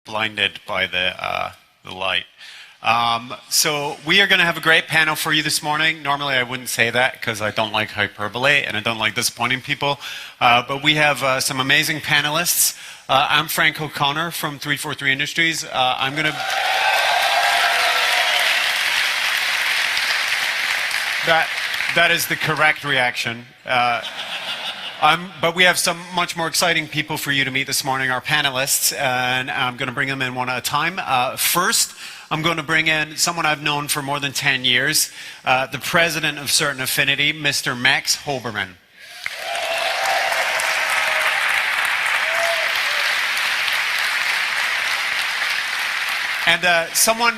blinded by the light. So we are going to have a great panel for you this morning. Normally I wouldn't say that because I don't like hyperbole and I don't like disappointing people. But we have some amazing panelists. I'm Frank O'Connor from 343 Industries. I'm going to... That is the correct reaction. But we have some much more exciting people for you to meet this morning, our panelists, and I'm going to bring them in one at a time. First, I'm going to bring in someone I've known for more than 10 years, the president of Certain Affinity, Mr. Max Hoberman. And someone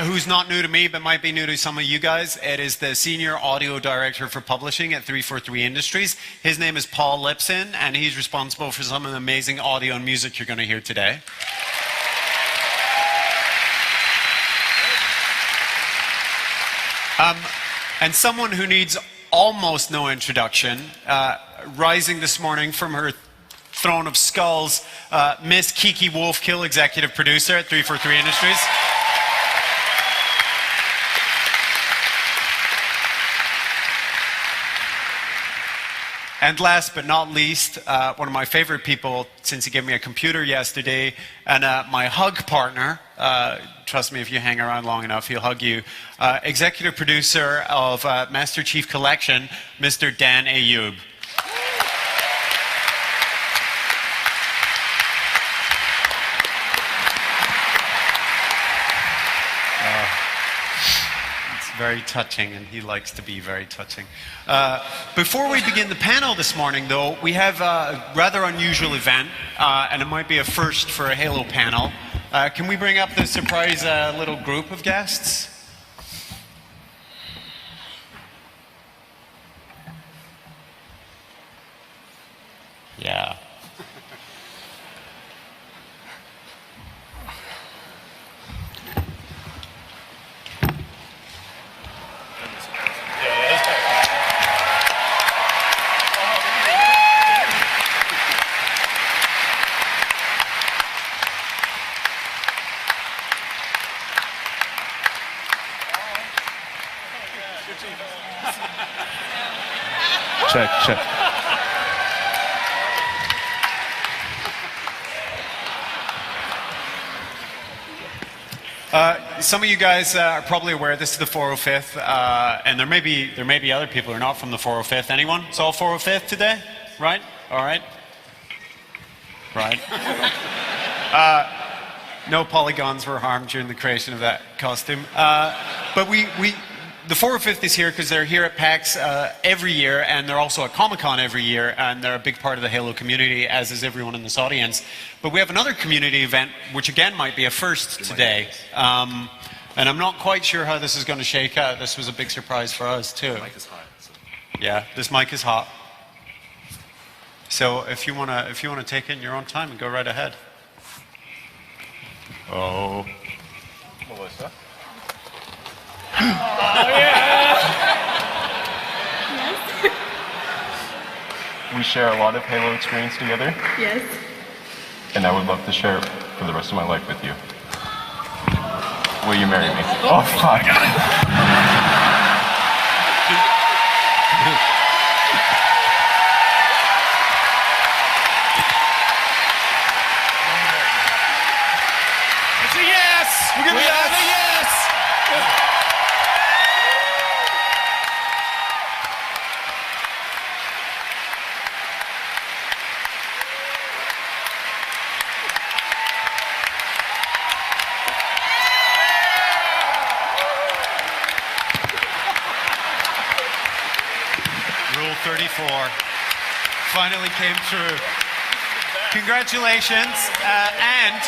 who's not new to me, but might be new to some of you guys, it is the Senior Audio Director for Publishing at 343 Industries. His name is Paul Lipson, and he's responsible for some of the amazing audio and music you're going to hear today. And someone who needs almost no introduction, rising this morning from her throne of skulls, Miss Kiki Wolfkill, executive producer at 343 Industries. And last but not least, one of my favorite people, since he gave me a computer yesterday, and my hug partner, trust me, if you hang around long enough, he'll hug you, executive producer of Master Chief Collection, Mr. Dan Ayoub. Very touching, and he likes to be very touching. Before we begin the panel this morning, though, we have a rather unusual event, and it might be a first for a Halo panel. Can we bring up the surprise little group of guests? Yeah. Check. Some of you guys are probably aware this is the 405th, and there may be other people who are not from the 405th. Anyone? It's all 405th today, right? All right. Right. No polygons were harmed during the creation of that costume, but the 405th is here because they're here at PAX every year, and they're also at Comic-Con every year, and they're a big part of the Halo community, as is everyone in this audience. But we have another community event, which again might be a first today. And I'm not quite sure how this is going to shake out. This was a big surprise for us, too. The mic is hot. So. Yeah, this mic is hot. So if you want to take it in your own time and go right ahead. Oh. Melissa? Oh, yeah! Yes. We share a lot of Halo experience together. Yes. And I would love to share it for the rest of my life with you. Will you marry me? Oh, fuck. It's a yes! We're going to have a yes! Rule 34 finally came true. Congratulations, and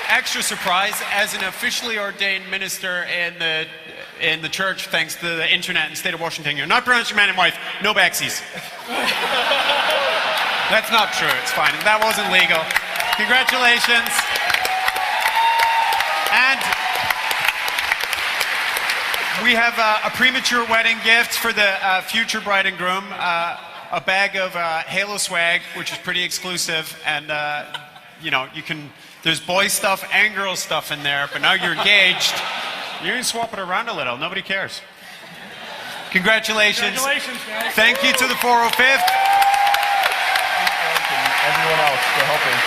extra surprise, as an officially ordained minister in the church, thanks to the internet in the state of Washington, you're not pronounced your man and wife, no backsies. That's not true, it's fine. That wasn't legal. Congratulations. And we have a premature wedding gift for the future bride and groom, a bag of Halo swag, which is pretty exclusive, and you know, you can There's boy stuff and girl stuff in there, but now you're engaged. You can swap it around a little. Nobody cares. Congratulations. Congratulations, guys. Thank you to the 405th. And everyone else for helping.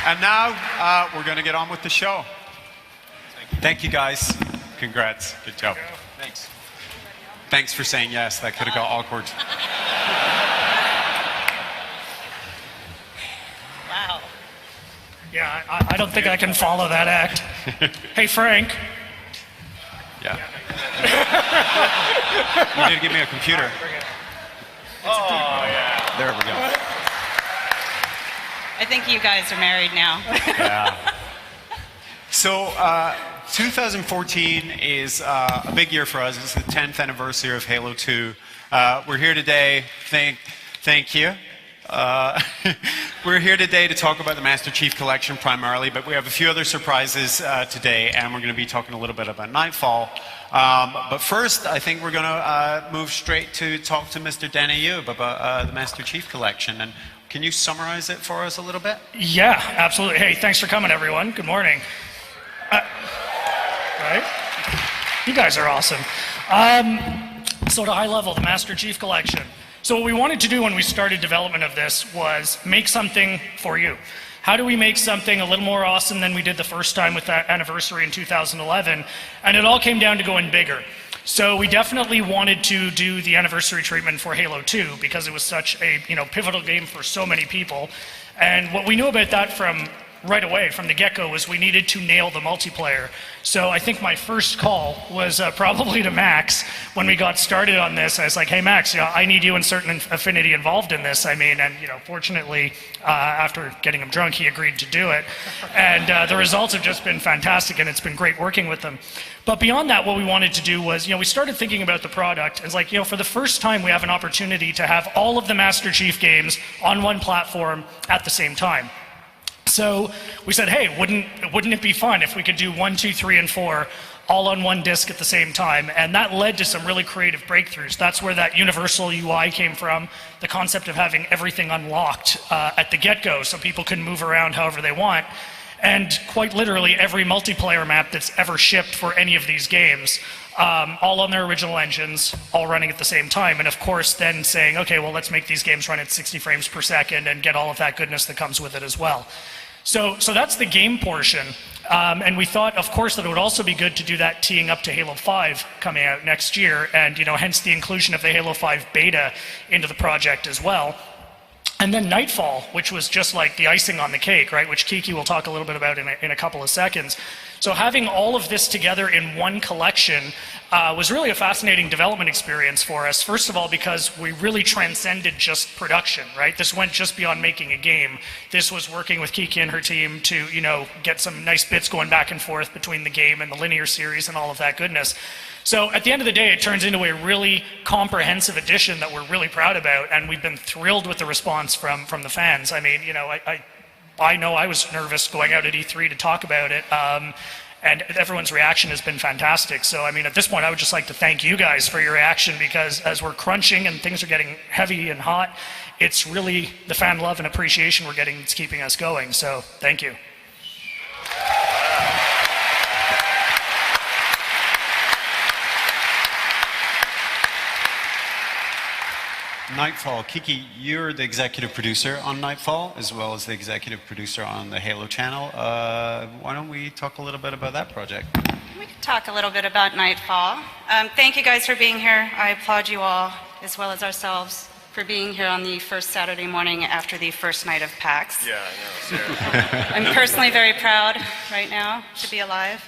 And now we're going to get on with the show. Thank you, guys. Congrats. Good job. Thanks. Thanks for saying yes. That could have got awkward. Wow. Yeah, I don't think I can follow that act. Hey, Frank. Yeah. You need to give me a computer. Oh, yeah. There we go. I think you guys are married now. Yeah. So 2014 is a big year for us. It's the 10th anniversary of Halo 2. We're here today. Thank you. We're here today to talk about the Master Chief Collection primarily, but we have a few other surprises today, and we're going to be talking a little bit about Nightfall. But first, I think we're going to move straight to talk to Mr. Danny Youb about the Master Chief Collection. And can you summarize it for us a little bit? Yeah, absolutely. Hey, thanks for coming, everyone. Good morning. Right? You guys are awesome. So at a high level, the Master Chief Collection. So what we wanted to do when we started development of this was make something for you. How do we make something a little more awesome than we did the first time with that anniversary in 2011? And it all came down to going bigger. So we definitely wanted to do the anniversary treatment for Halo 2 because it was such a pivotal game for so many people. And what we knew about that from right away, from the get-go, was we needed to nail the multiplayer. So I think my first call was probably to Max when we got started on this. I was like, hey Max, I need you and certain Affinity involved in this. I mean, and fortunately, after getting him drunk, he agreed to do it. And the results have just been fantastic, and it's been great working with them. But beyond that, what we wanted to do was, we started thinking about the product. It's like, for the first time, we have an opportunity to have all of the Master Chief games on one platform at the same time. So we said, hey, wouldn't it be fun if we could do 1, 2, 3, and 4 all on one disk at the same time? And that led to some really creative breakthroughs. That's where that universal UI came from, the concept of having everything unlocked at the get-go so people can move around however they want. And quite literally every multiplayer map that's ever shipped for any of these games, all on their original engines, all running at the same time. And of course then saying, okay, well, let's make these games run at 60 frames per second and get all of that goodness that comes with it as well. So that's the game portion. And we thought, of course, that it would also be good to do that teeing up to Halo 5 coming out next year, and hence the inclusion of the Halo 5 beta into the project as well. And then Nightfall, which was just like the icing on the cake, right? Which Kiki will talk a little bit about in a couple of seconds. So having all of this together in one collection was really a fascinating development experience for us. First of all, because we really transcended just production, right? This went just beyond making a game. This was working with Kiki and her team to, get some nice bits going back and forth between the game and the linear series and all of that goodness. So at the end of the day, it turns into a really comprehensive edition that we're really proud about, and we've been thrilled with the response from the fans. I mean, I know I was nervous going out at E3 to talk about it, and everyone's reaction has been fantastic. So, I mean, at this point, I would just like to thank you guys for your reaction, because as we're crunching and things are getting heavy and hot, it's really the fan love and appreciation we're getting that's keeping us going. So, thank you. Nightfall. Kiki, you're the executive producer on Nightfall, as well as the executive producer on the Halo channel. Why don't we talk a little bit about that project? We can talk a little bit about Nightfall. Thank you guys for being here. I applaud you all, as well as ourselves, for being here on the first Saturday morning after the first night of PAX. Yeah, I know, seriously. I'm personally very proud right now to be alive.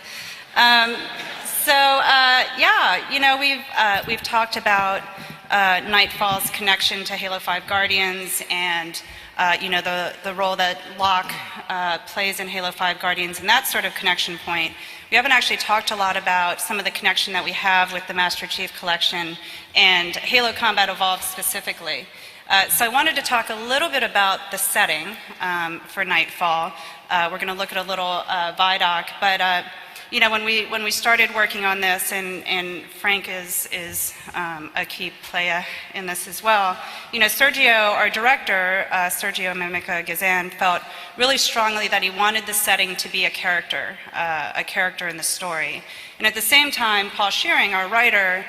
We've talked about Nightfall's connection to Halo 5 Guardians and the role that Locke plays in Halo 5 Guardians and that sort of connection point. We haven't actually talked a lot about some of the connection that we have with the Master Chief Collection and Halo Combat Evolved specifically. So I wanted to talk a little bit about the setting for Nightfall. We're going to look at a little VIDOC, but when we started working on this, and Frank is a key player in this as well. Sergio, our director, Sergio Mimica Gazan, felt really strongly that he wanted the setting to be a character in the story. And at the same time, Paul Shearing, our writer,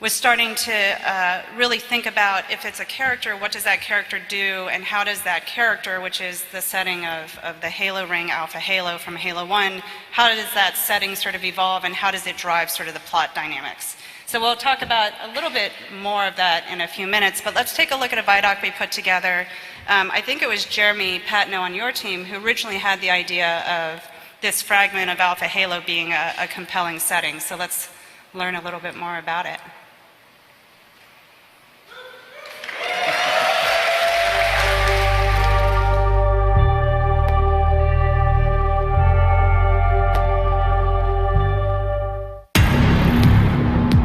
was starting to really think about, if it's a character, what does that character do, and how does that character, which is the setting of the Halo ring, Alpha Halo from Halo 1, how does that setting sort of evolve, and how does it drive sort of the plot dynamics? So we'll talk about a little bit more of that in a few minutes, but let's take a look at a ViDoc we put together. I think it was Jeremy Patno on your team who originally had the idea of this fragment of Alpha Halo being a compelling setting. So let's learn a little bit more about it.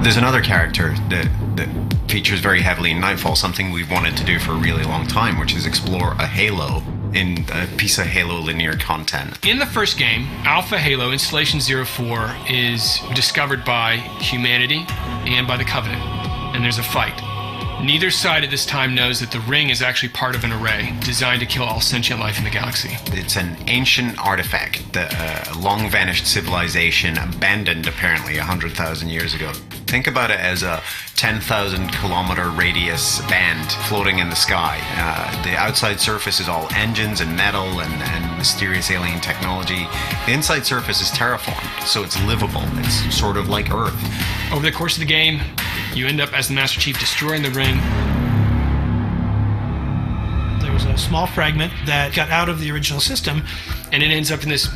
There's another character that features very heavily in Nightfall, something we've wanted to do for a really long time, which is explore a Halo in a piece of Halo linear content. In the first game, Alpha Halo Installation 04 is discovered by humanity and by the Covenant, and there's a fight. Neither side at this time knows that the ring is actually part of an array designed to kill all sentient life in the galaxy. It's an ancient artifact that a long-vanished civilization abandoned apparently 100,000 years ago. Think about it as a 10,000 kilometer radius band floating in the sky. The outside surface is all engines and metal and mysterious alien technology. The inside surface is terraformed, so it's livable. It's sort of like Earth. Over the course of the game, you end up as the Master Chief destroying the ring. There was a small fragment that got out of the original system, and it ends up in this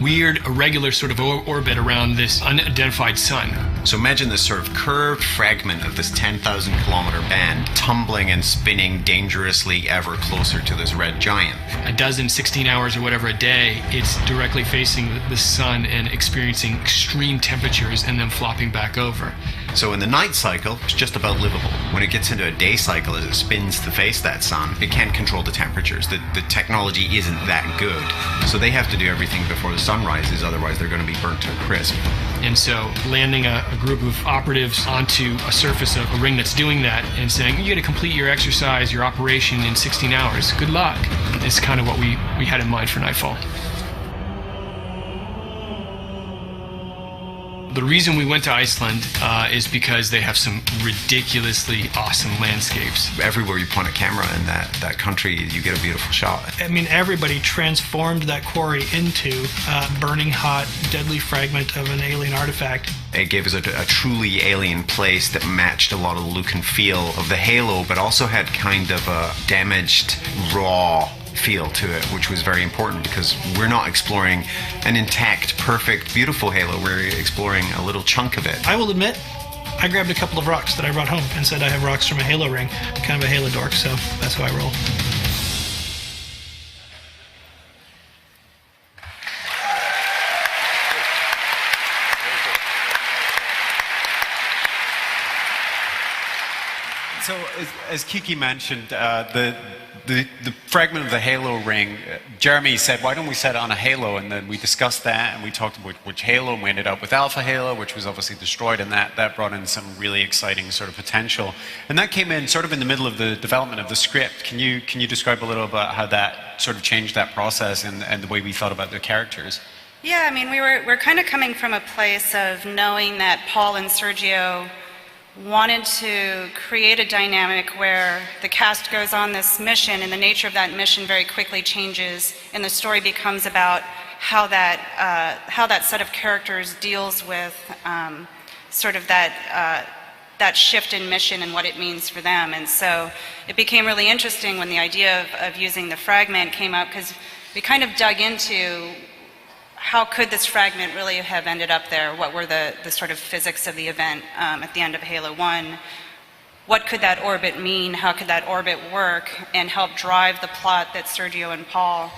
weird, irregular sort of orbit around this unidentified sun. So imagine this sort of curved fragment of this 10,000 kilometer band tumbling and spinning dangerously ever closer to this red giant. A dozen, 16 hours or whatever a day, it's directly facing the sun and experiencing extreme temperatures and then flopping back over. So in the night cycle, it's just about livable. When it gets into a day cycle, as it spins to face that sun, it can't control the temperatures. The technology isn't that good. So they have to do everything before the sun rises, otherwise they're going to be burnt to a crisp. And so landing a group of operatives onto a surface of a ring that's doing that and saying, you got to complete your exercise, your operation in 16 hours. Good luck. It's kind of what we had in mind for Nightfall. The reason we went to Iceland is because they have some ridiculously awesome landscapes. Everywhere you point a camera in that country, you get a beautiful shot. I mean, everybody transformed that quarry into a burning hot, deadly fragment of an alien artifact. It gave us a truly alien place that matched a lot of the look and feel of the Halo, but also had kind of a damaged, raw feel to it, which was very important because we're not exploring an intact, perfect, beautiful Halo. We're exploring a little chunk of it. I will admit, I grabbed a couple of rocks that I brought home and said I have rocks from a Halo ring. I'm kind of a Halo dork, so that's how I roll. So, as Kiki mentioned, the fragment of the Halo ring, Jeremy said, why don't we set it on a Halo? And then we discussed that, and we talked about which Halo, and we ended up with Alpha Halo, which was obviously destroyed, and that brought in some really exciting sort of potential. And that came in sort of in the middle of the development of the script. Can you describe a little about how that sort of changed that process and the way we thought about the characters? Yeah, I mean, we're kind of coming from a place of knowing that Paul and Sergio wanted to create a dynamic where the cast goes on this mission, and the nature of that mission very quickly changes, and the story becomes about how that set of characters deals with sort of that shift in mission and what it means for them. And so it became really interesting when the idea of using the fragment came up, because we kind of dug into how could this fragment really have ended up there? What were the sort of physics of the event at the end of Halo 1? What could that orbit mean? How could that orbit work and help drive the plot that Sergio and Paul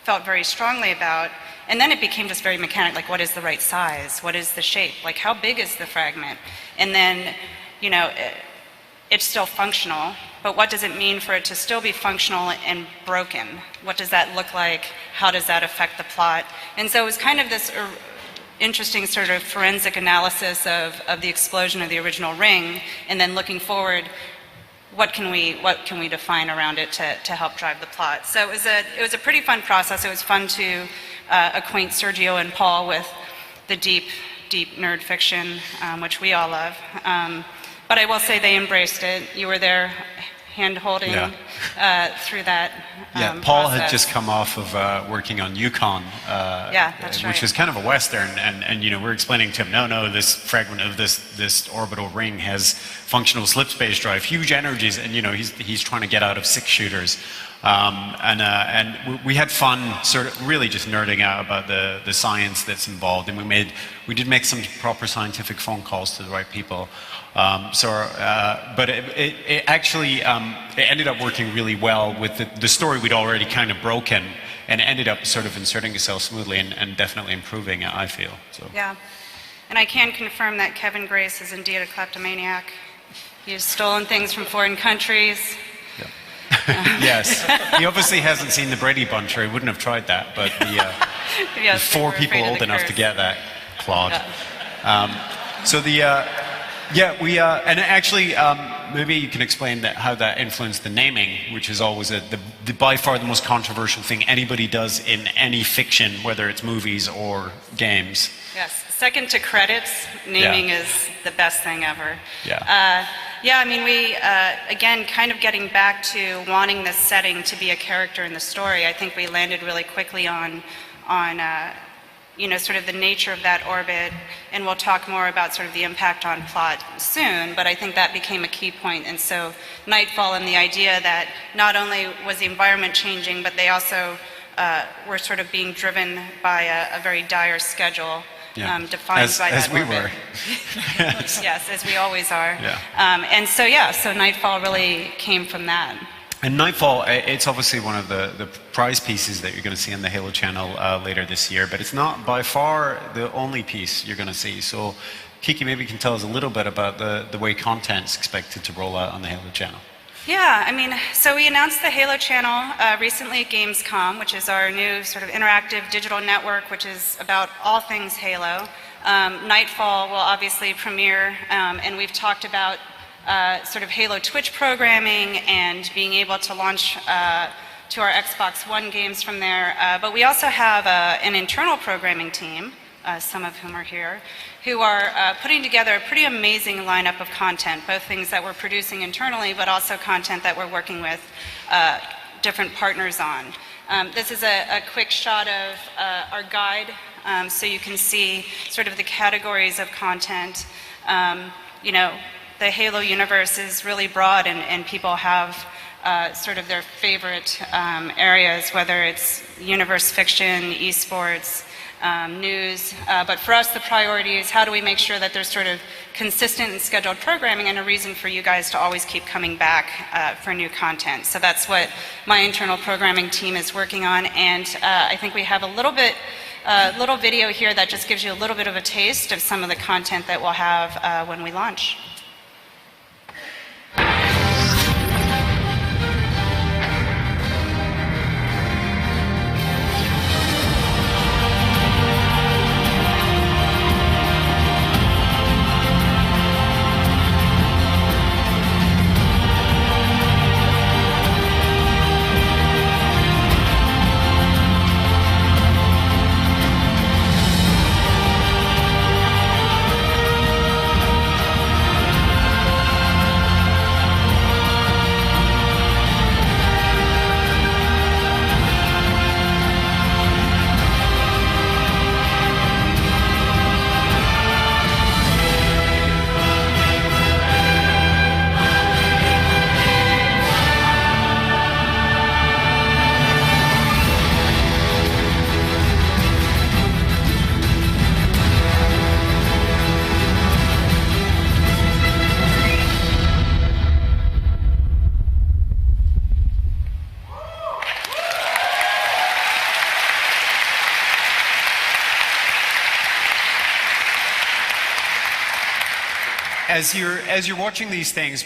felt very strongly about? And then it became just very mechanic, like what is the right size? What is the shape? Like how big is the fragment? And then, you know, it's still functional, but what does it mean for it to still be functional and broken? What does that look like? How does that affect the plot? And so it was kind of this interesting sort of forensic analysis of the explosion of the original ring, and then looking forward, what can we define around it to help drive the plot? So it was a pretty fun process. It was fun to acquaint Sergio and Paul with the deep nerd fiction, which we all love. But I will say they embraced it. You were there hand-holding through that Paul process. had just come off of working on Yukon, that's which right. was kind of a Western, and we're explaining to him, no, this fragment of this orbital ring has functional slip space drive, huge energies, and he's trying to get out of 6-shooters. And we had fun sort of really just nerding out about the science that's involved, and we did make some proper scientific phone calls to the right people. But it actually it ended up working really well with the story we'd already kind of broken, and it ended up sort of inserting itself smoothly and definitely improving it, I feel. So. Yeah, and I can confirm that Kevin Grace is indeed a kleptomaniac. He has stolen things from foreign countries. Yes, he obviously hasn't seen the Brady Bunch, or he wouldn't have tried that. But Yes, the 4 we're people afraid of old the enough to curse. get that, Claude. Yeah. And actually, maybe you can explain how that influenced the naming, which is always by far the most controversial thing anybody does in any fiction, whether it's movies or games. Yes, second to credits, naming is the best thing ever. I mean, we, again, kind of getting back to wanting this setting to be a character in the story, I think we landed really quickly on sort of the nature of that orbit, and we'll talk more about sort of the impact on plot soon, but I think that became a key point. And so Nightfall, and the idea that not only was the environment changing, but they also were sort of being driven by a very dire schedule. Defined by that as we orbit. were. Yes, as we always are. Yeah. So Nightfall really came from that. And Nightfall, it's obviously one of the prize pieces that you're going to see on the Halo channel later this year, but it's not by far the only piece you're going to see. So Kiki, maybe you can tell us a little bit about the way content's expected to roll out on the Halo channel. Yeah, I mean, so we announced the Halo channel recently at Gamescom, which is our new sort of interactive digital network, which is about all things Halo. Nightfall will obviously premiere, and we've talked about sort of Halo Twitch programming and being able to launch to our Xbox One games from there. But we also have an internal programming team, some of whom are here, who are putting together a pretty amazing lineup of content, both things that we're producing internally, but also content that we're working with different partners on. This is a quick shot of our guide, so you can see sort of the categories of content. The Halo universe is really broad, and people have sort of their favorite areas, whether it's universe fiction, esports, news, but for us the priority is how do we make sure that there's sort of consistent and scheduled programming and a reason for you guys to always keep coming back for new content. So that's what my internal programming team is working on, and I think we have a little video here that just gives you a little bit of a taste of some of the content that we'll have when we launch. as you're watching these things,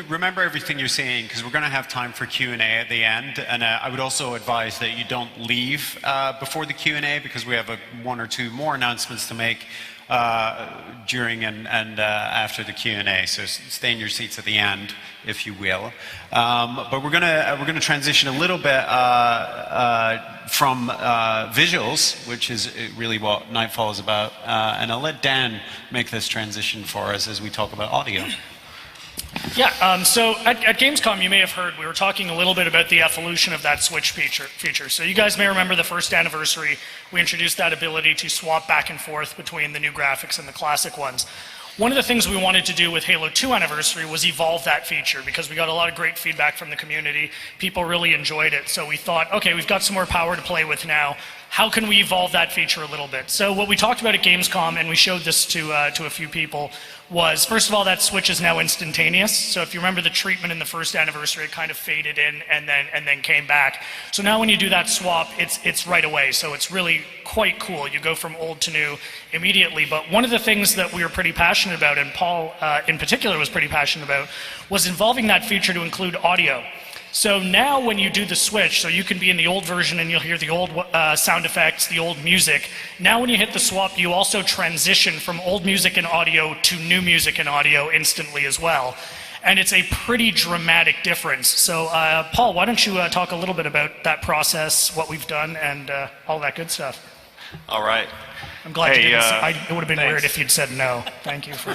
remember everything you're seeing, because we're going to have time for Q&A at the end. And I would also advise that you don't leave before the Q&A, because we have one or two more announcements to make during and after the Q&A. So stay in your seats at the end, if you will. But we're gonna transition a little bit from visuals, which is really what Nightfall is about, and I'll let Dan make this transition for us as we talk about audio. Yeah, so at Gamescom, you may have heard, we were talking a little bit about the evolution of that switch feature. So you guys may remember the first anniversary, we introduced that ability to swap back and forth between the new graphics and the classic ones. One of the things we wanted to do with Halo 2 Anniversary was evolve that feature, because we got a lot of great feedback from the community. People really enjoyed it, so we thought, okay, we've got some more power to play with now. How can we evolve that feature a little bit? So what we talked about at Gamescom, and we showed this to a few people, was, first of all, that switch is now instantaneous. So if you remember the treatment in the first anniversary, it kind of faded in and then came back. So now when you do that swap, it's right away. So it's really quite cool. You go from old to new immediately. But one of the things that we were pretty passionate about, and Paul in particular was pretty passionate about, was involving that feature to include audio. So now when you do the switch, so you can be in the old version and you'll hear the old sound effects, the old music. Now when you hit the swap, you also transition from old music and audio to new music and audio instantly as well. And it's a pretty dramatic difference. So Paul, why don't you talk a little bit about that process, what we've done, and all that good stuff. All right. I'm glad you didn't say, it would have been thanks. weird if you'd said no. Thank you for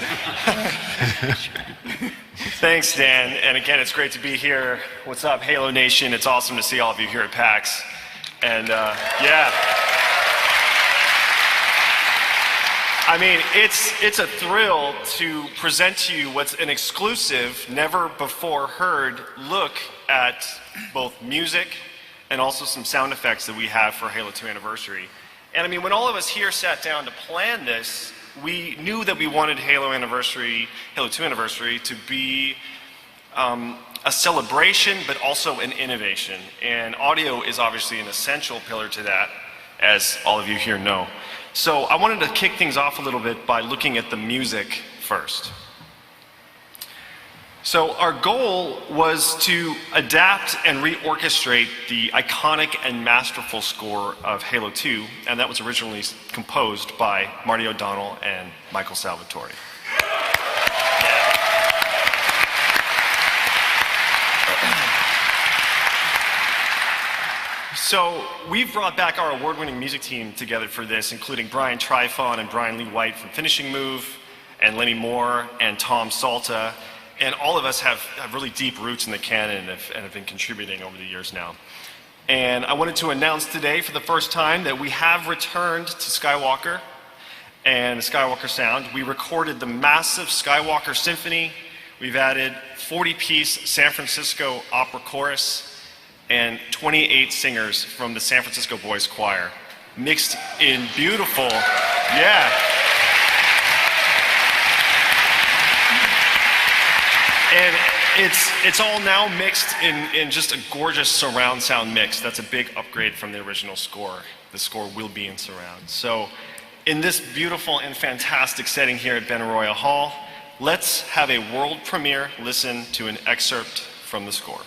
Thanks, Dan. And again, it's great to be here. What's up, Halo Nation? It's awesome to see all of you here at PAX. And yeah. I mean, it's a thrill to present to you what's an exclusive, never before heard look at both music and also some sound effects that we have for Halo 2 Anniversary. And I mean, when all of us here sat down to plan this, we knew that we wanted Halo 2 Anniversary to be a celebration, but also an innovation. And audio is obviously an essential pillar to that, as all of you here know. So I wanted to kick things off a little bit by looking at the music first. So our goal was to adapt and reorchestrate the iconic and masterful score of Halo 2, and that was originally composed by Marty O'Donnell and Michael Salvatore. So we've brought back our award-winning music team together for this, including Brian Trifon and Brian Lee White from Finishing Move, and Lenny Moore and Tom Salta. And all of us have really deep roots in the canon and have been contributing over the years now. And I wanted to announce today for the first time that we have returned to Skywalker and the Skywalker sound. We recorded the massive Skywalker Symphony. We've added 40-piece San Francisco opera chorus and 28 singers from the San Francisco Boys Choir, mixed in beautiful, yeah. And it's all now mixed in just a gorgeous surround sound mix. That's a big upgrade from the original score. The score will be in surround. So in this beautiful and fantastic setting here at Benaroya Hall, let's have a world premiere listen to an excerpt from the score.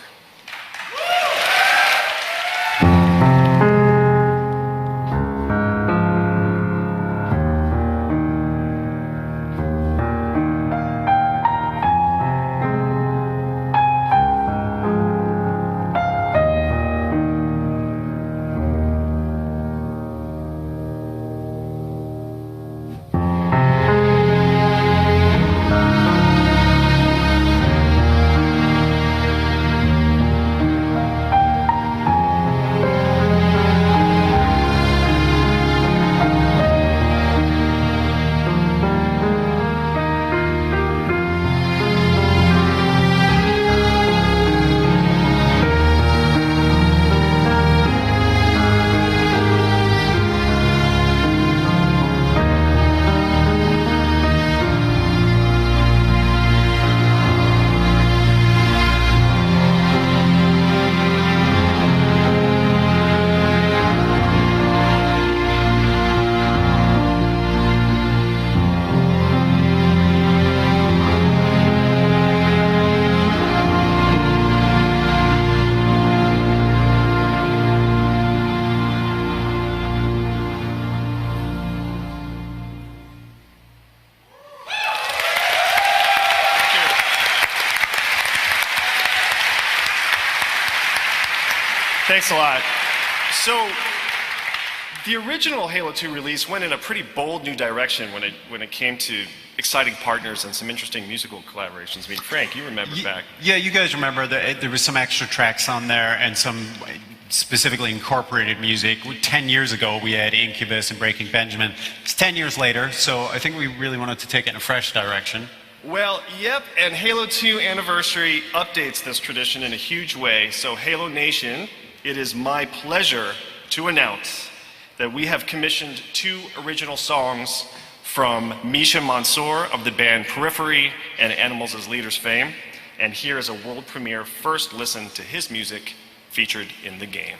Thanks a lot. So, the original Halo 2 release went in a pretty bold new direction when it came to exciting partners and some interesting musical collaborations. I mean, Frank, you remember back. Yeah, you guys remember that there was some extra tracks on there and some specifically incorporated music. 10 years ago, we had Incubus and Breaking Benjamin. It's 10 years later, so I think we really wanted to take it in a fresh direction. Well, yep, and Halo 2 Anniversary updates this tradition in a huge way. So, Halo Nation, it is my pleasure to announce that we have commissioned 2 original songs from Misha Mansour of the band Periphery and Animals as Leaders fame. And here is a world premiere first listen to his music featured in the game.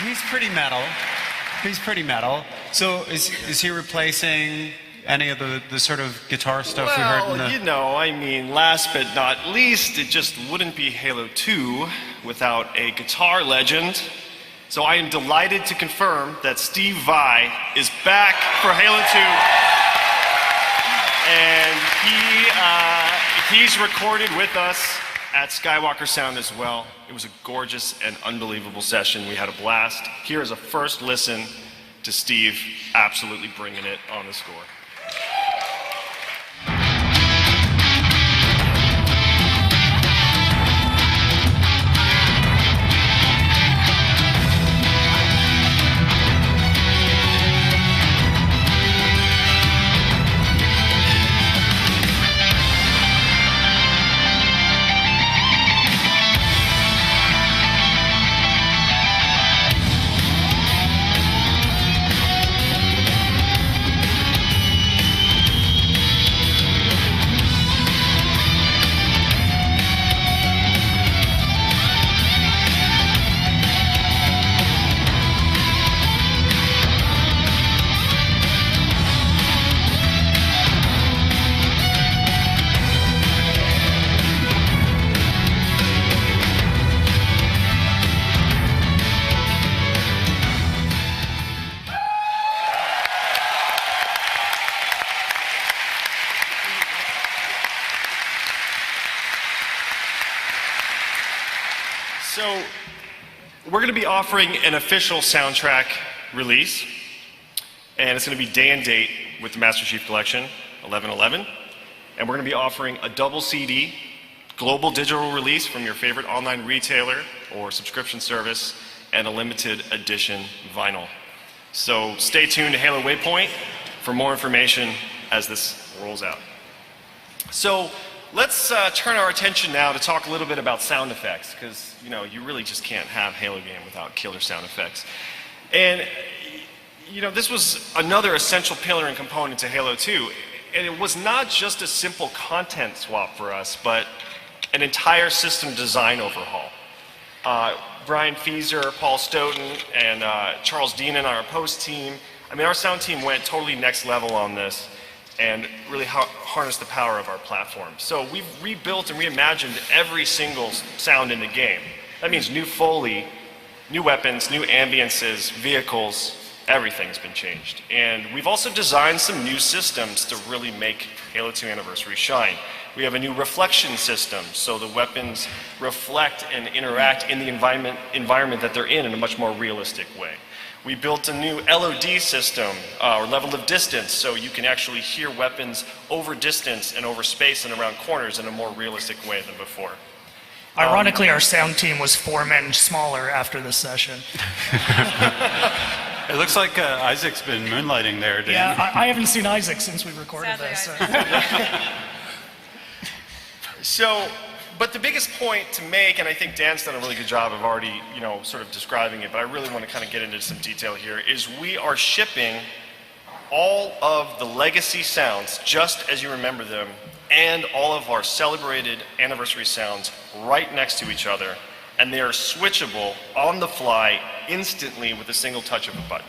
He's pretty metal. He's pretty metal. So is he replacing any of the sort of guitar stuff we heard in the... you know, I mean, last but not least, it just wouldn't be Halo 2 without a guitar legend. So I am delighted to confirm that Steve Vai is back for Halo 2. And he's recorded with us at Skywalker Sound as well. It was a gorgeous and unbelievable session. We had a blast. Here is a first listen to Steve absolutely bringing it on the score. So, we're going to be offering an official soundtrack release, and it's going to be day and date with the Master Chief Collection, 11/11. And we're going to be offering a double CD, global digital release from your favorite online retailer or subscription service, and a limited edition vinyl. So, stay tuned to Halo Waypoint for more information as this rolls out. So, let's turn our attention now to talk a little bit about sound effects, because you know, you really just can't have Halo game without killer sound effects. And you know, this was another essential pillar and component to Halo 2. And it was not just a simple content swap for us, but an entire system design overhaul. Brian Fieser, Paul Stoughton, and Charles Dean and our post team, I mean, our sound team went totally next level on this and really harnessed the power of our platform. So we've rebuilt and reimagined every single sound in the game. That means new Foley, new weapons, new ambiences, vehicles, everything's been changed. And we've also designed some new systems to really make Halo 2 Anniversary shine. We have a new reflection system, so the weapons reflect and interact in the environment that they're in a much more realistic way. We built a new LOD system, or level of distance, so you can actually hear weapons over distance and over space and around corners in a more realistic way than before. Ironically, our sound team was 4 men smaller after this session. It looks like Isaac's been moonlighting there, Dan. Yeah, I haven't seen Isaac since we recorded Sadly, this. So, but the biggest point to make, and I think Dan's done a really good job of already, sort of describing it, but I really want to kind of get into some detail here, is we are shipping all of the legacy sounds, just as you remember them, and all of our celebrated anniversary sounds right next to each other, and they are switchable on the fly instantly with a single touch of a button.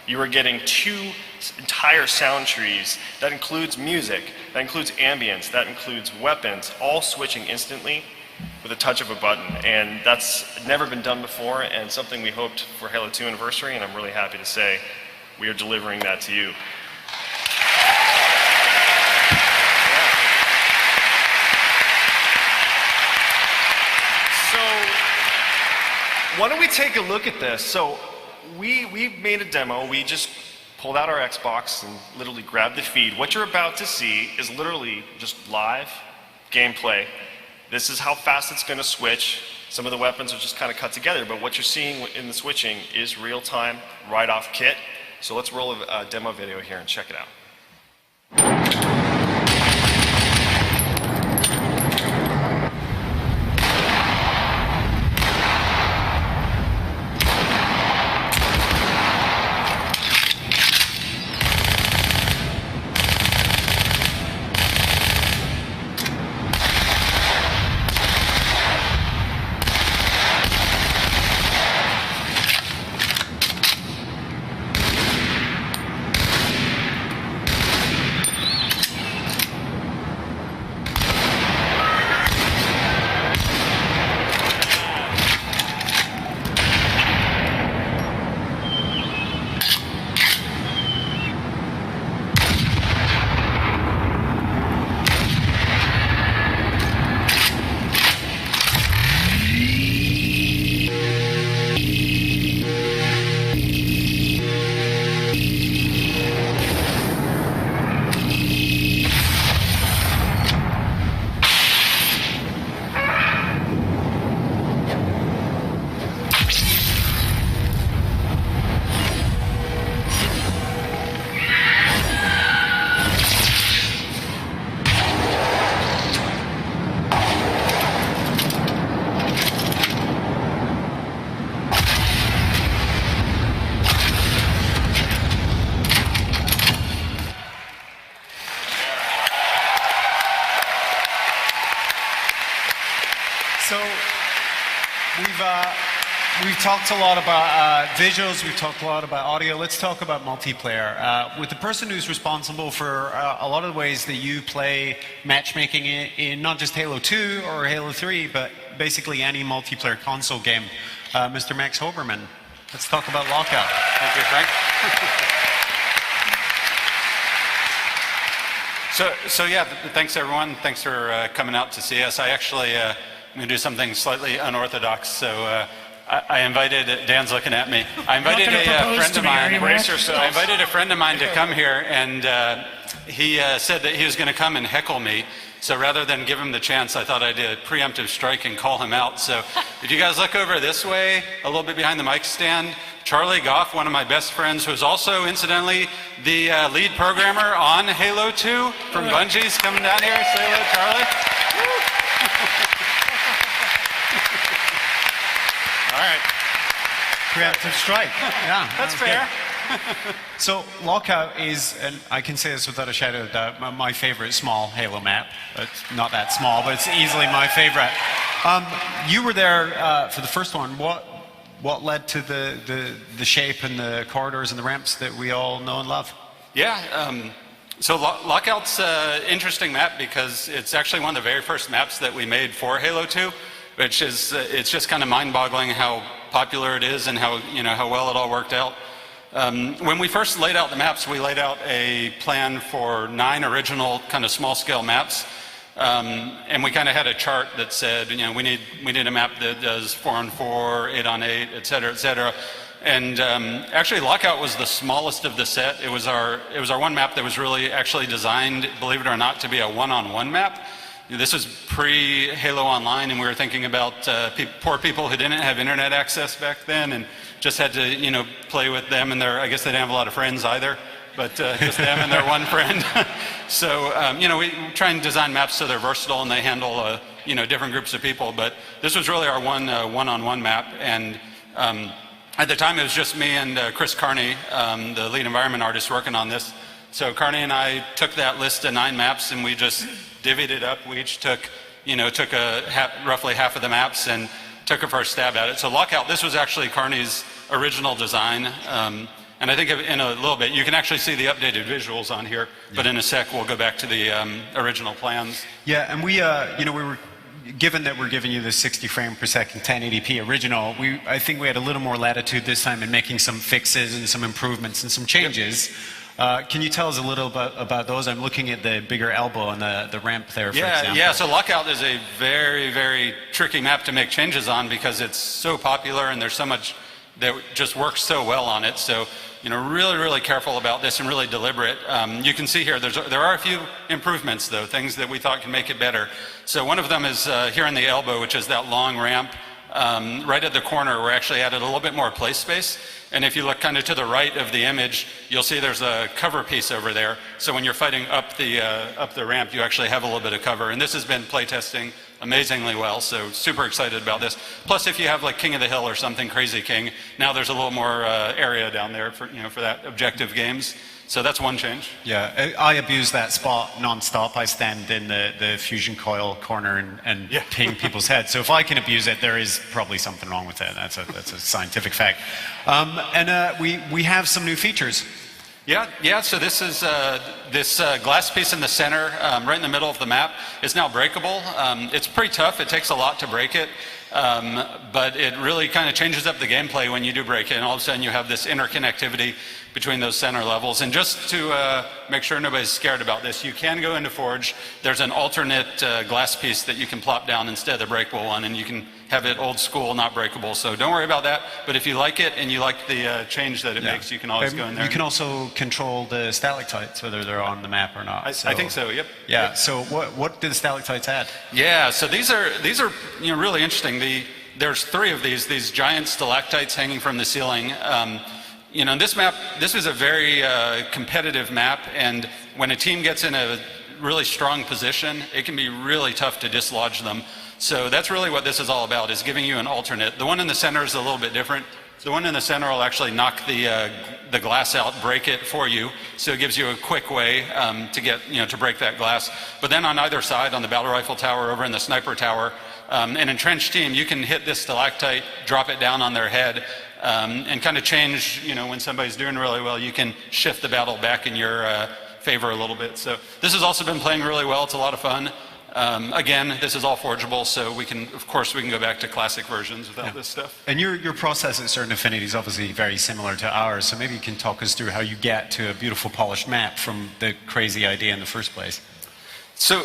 You are getting 2 entire sound trees. That includes music, that includes ambience, that includes weapons, all switching instantly with a touch of a button. And that's never been done before, and something we hoped for Halo 2 anniversary, and I'm really happy to say we are delivering that to you. So, why don't we take a look at this? So, we made a demo. We just pulled out our Xbox and literally grabbed the feed. What you're about to see is literally just live gameplay. This is how fast it's going to switch. Some of the weapons are just kind of cut together, but what you're seeing in the switching is real time, right off kit. So let's roll a demo video here and check it out. So we've talked a lot about visuals, we've talked a lot about audio. Let's talk about multiplayer. With the person who's responsible for a lot of the ways that you play matchmaking in not just Halo 2 or Halo 3, but basically any multiplayer console game, Mr. Max Hoberman. Let's talk about Lockout. Thank you, Frank. So yeah, thanks everyone. Thanks for coming out to see us. I actually, I'm going to do something slightly unorthodox. So I invited, Dan's looking at me. I invited a friend of mine. I invited a friend of mine to come here, and he said that he was going to come and heckle me. So rather than give him the chance, I thought I'd do a preemptive strike and call him out. So if you guys look over this way, a little bit behind the mic stand, Charlie Goff, one of my best friends, who's also, incidentally, the lead programmer on Halo 2 from Bungie's coming down here. Say hello, Charlie. All right. Preemptive strike. Yeah, That's fair. So Lockout is, and I can say this without a shadow of doubt, my favorite small Halo map. It's not that small, but it's easily my favorite. You were there for the first one. What led to the shape and the corridors and the ramps that we all know and love? Yeah, so Lockout's an interesting map because it's actually one of the very first maps that we made for Halo 2, which is, it's just kind of mind-boggling how popular it is and how well it all worked out. When we first laid out the maps, we laid out a plan for 9 original kind of small-scale maps. And we kind of had a chart that said, we need a map that does 4-on-4, 8-on-8, et cetera, et cetera. And actually, Lockout was the smallest of the set. It was our one map that was really actually designed, believe it or not, to be a one-on-one map. This was pre-Halo Online, and we were thinking about poor people who didn't have internet access back then and just had to, play with them and I guess they didn't have a lot of friends either, but just them and their one friend. So, we try and design maps so they're versatile and they handle, different groups of people. But this was really our one-on-one map. And at the time, it was just me and Chris Carney, the lead environment artist, working on this. So Carney and I took that list of 9 maps and we just divvied it up. We each took roughly half of the maps and took a first stab at it. So Lockout, this was actually Carney's original design. And I think in a little bit, you can actually see the updated visuals on here, but in a sec, we'll go back to the original plans. Yeah, and we were, given that we're giving you the 60 frame per second 1080p original, I think we had a little more latitude this time in making some fixes and some improvements and some changes. Can you tell us a little about those? I'm looking at the bigger elbow and the ramp there, for example. Yeah, so Lockout is a very, very tricky map to make changes on because it's so popular and there's so much that just works so well on it. So, really, really careful about this and really deliberate. You can see here, there are a few improvements, though, things that we thought can make it better. So one of them is here in the elbow, which is that long ramp. Right at the corner, we actually added a little bit more play space. And if you look kind of to the right of the image, you'll see there's a cover piece over there. So when you're fighting up the ramp, you actually have a little bit of cover. And this has been playtesting amazingly well, so super excited about this. Plus, if you have like King of the Hill or something, Crazy King, now there's a little more area down there for that objective games. So that's one change. Yeah, I abuse that spot non-stop. I stand in the fusion coil corner and ping people's heads. So if I can abuse it, there is probably something wrong with it. That's a scientific fact. We have some new features. Yeah. So this is this glass piece in the center, right in the middle of the map, is now breakable. It's pretty tough. It takes a lot to break it. But it really kind of changes up the gameplay when you do break it, and all of a sudden you have this interconnectivity between those center levels. And just to make sure nobody's scared about this, you can go into Forge. There's an alternate glass piece that you can plop down instead of the breakable one, and you can have it old school, not breakable. So don't worry about that. But if you like it and you like the change that it makes, you can always go in there. You can also control the stalactites, whether they're on the map or not. I think so. Yep. Yeah. Yep. So what do the stalactites add? Yeah. So these are really interesting. There's 3 of these giant stalactites hanging from the ceiling. This map, this is a very competitive map, and when a team gets in a really strong position, it can be really tough to dislodge them. So that's really what this is all about, is giving you an alternate. The one in the center is a little bit different. The one in the center will actually knock the glass out, break it for you. So it gives you a quick way to get, to break that glass. But then on either side, on the battle rifle tower, over in the sniper tower, an entrenched team, you can hit this stalactite, drop it down on their head, and kind of change, when somebody's doing really well, you can shift the battle back in your favor a little bit. So this has also been playing really well. It's a lot of fun. Again, this is all forgeable, so we can go back to classic versions without this stuff. And your process at Certain Affinity is obviously very similar to ours, so maybe you can talk us through how you get to a beautiful polished map from the crazy idea in the first place. So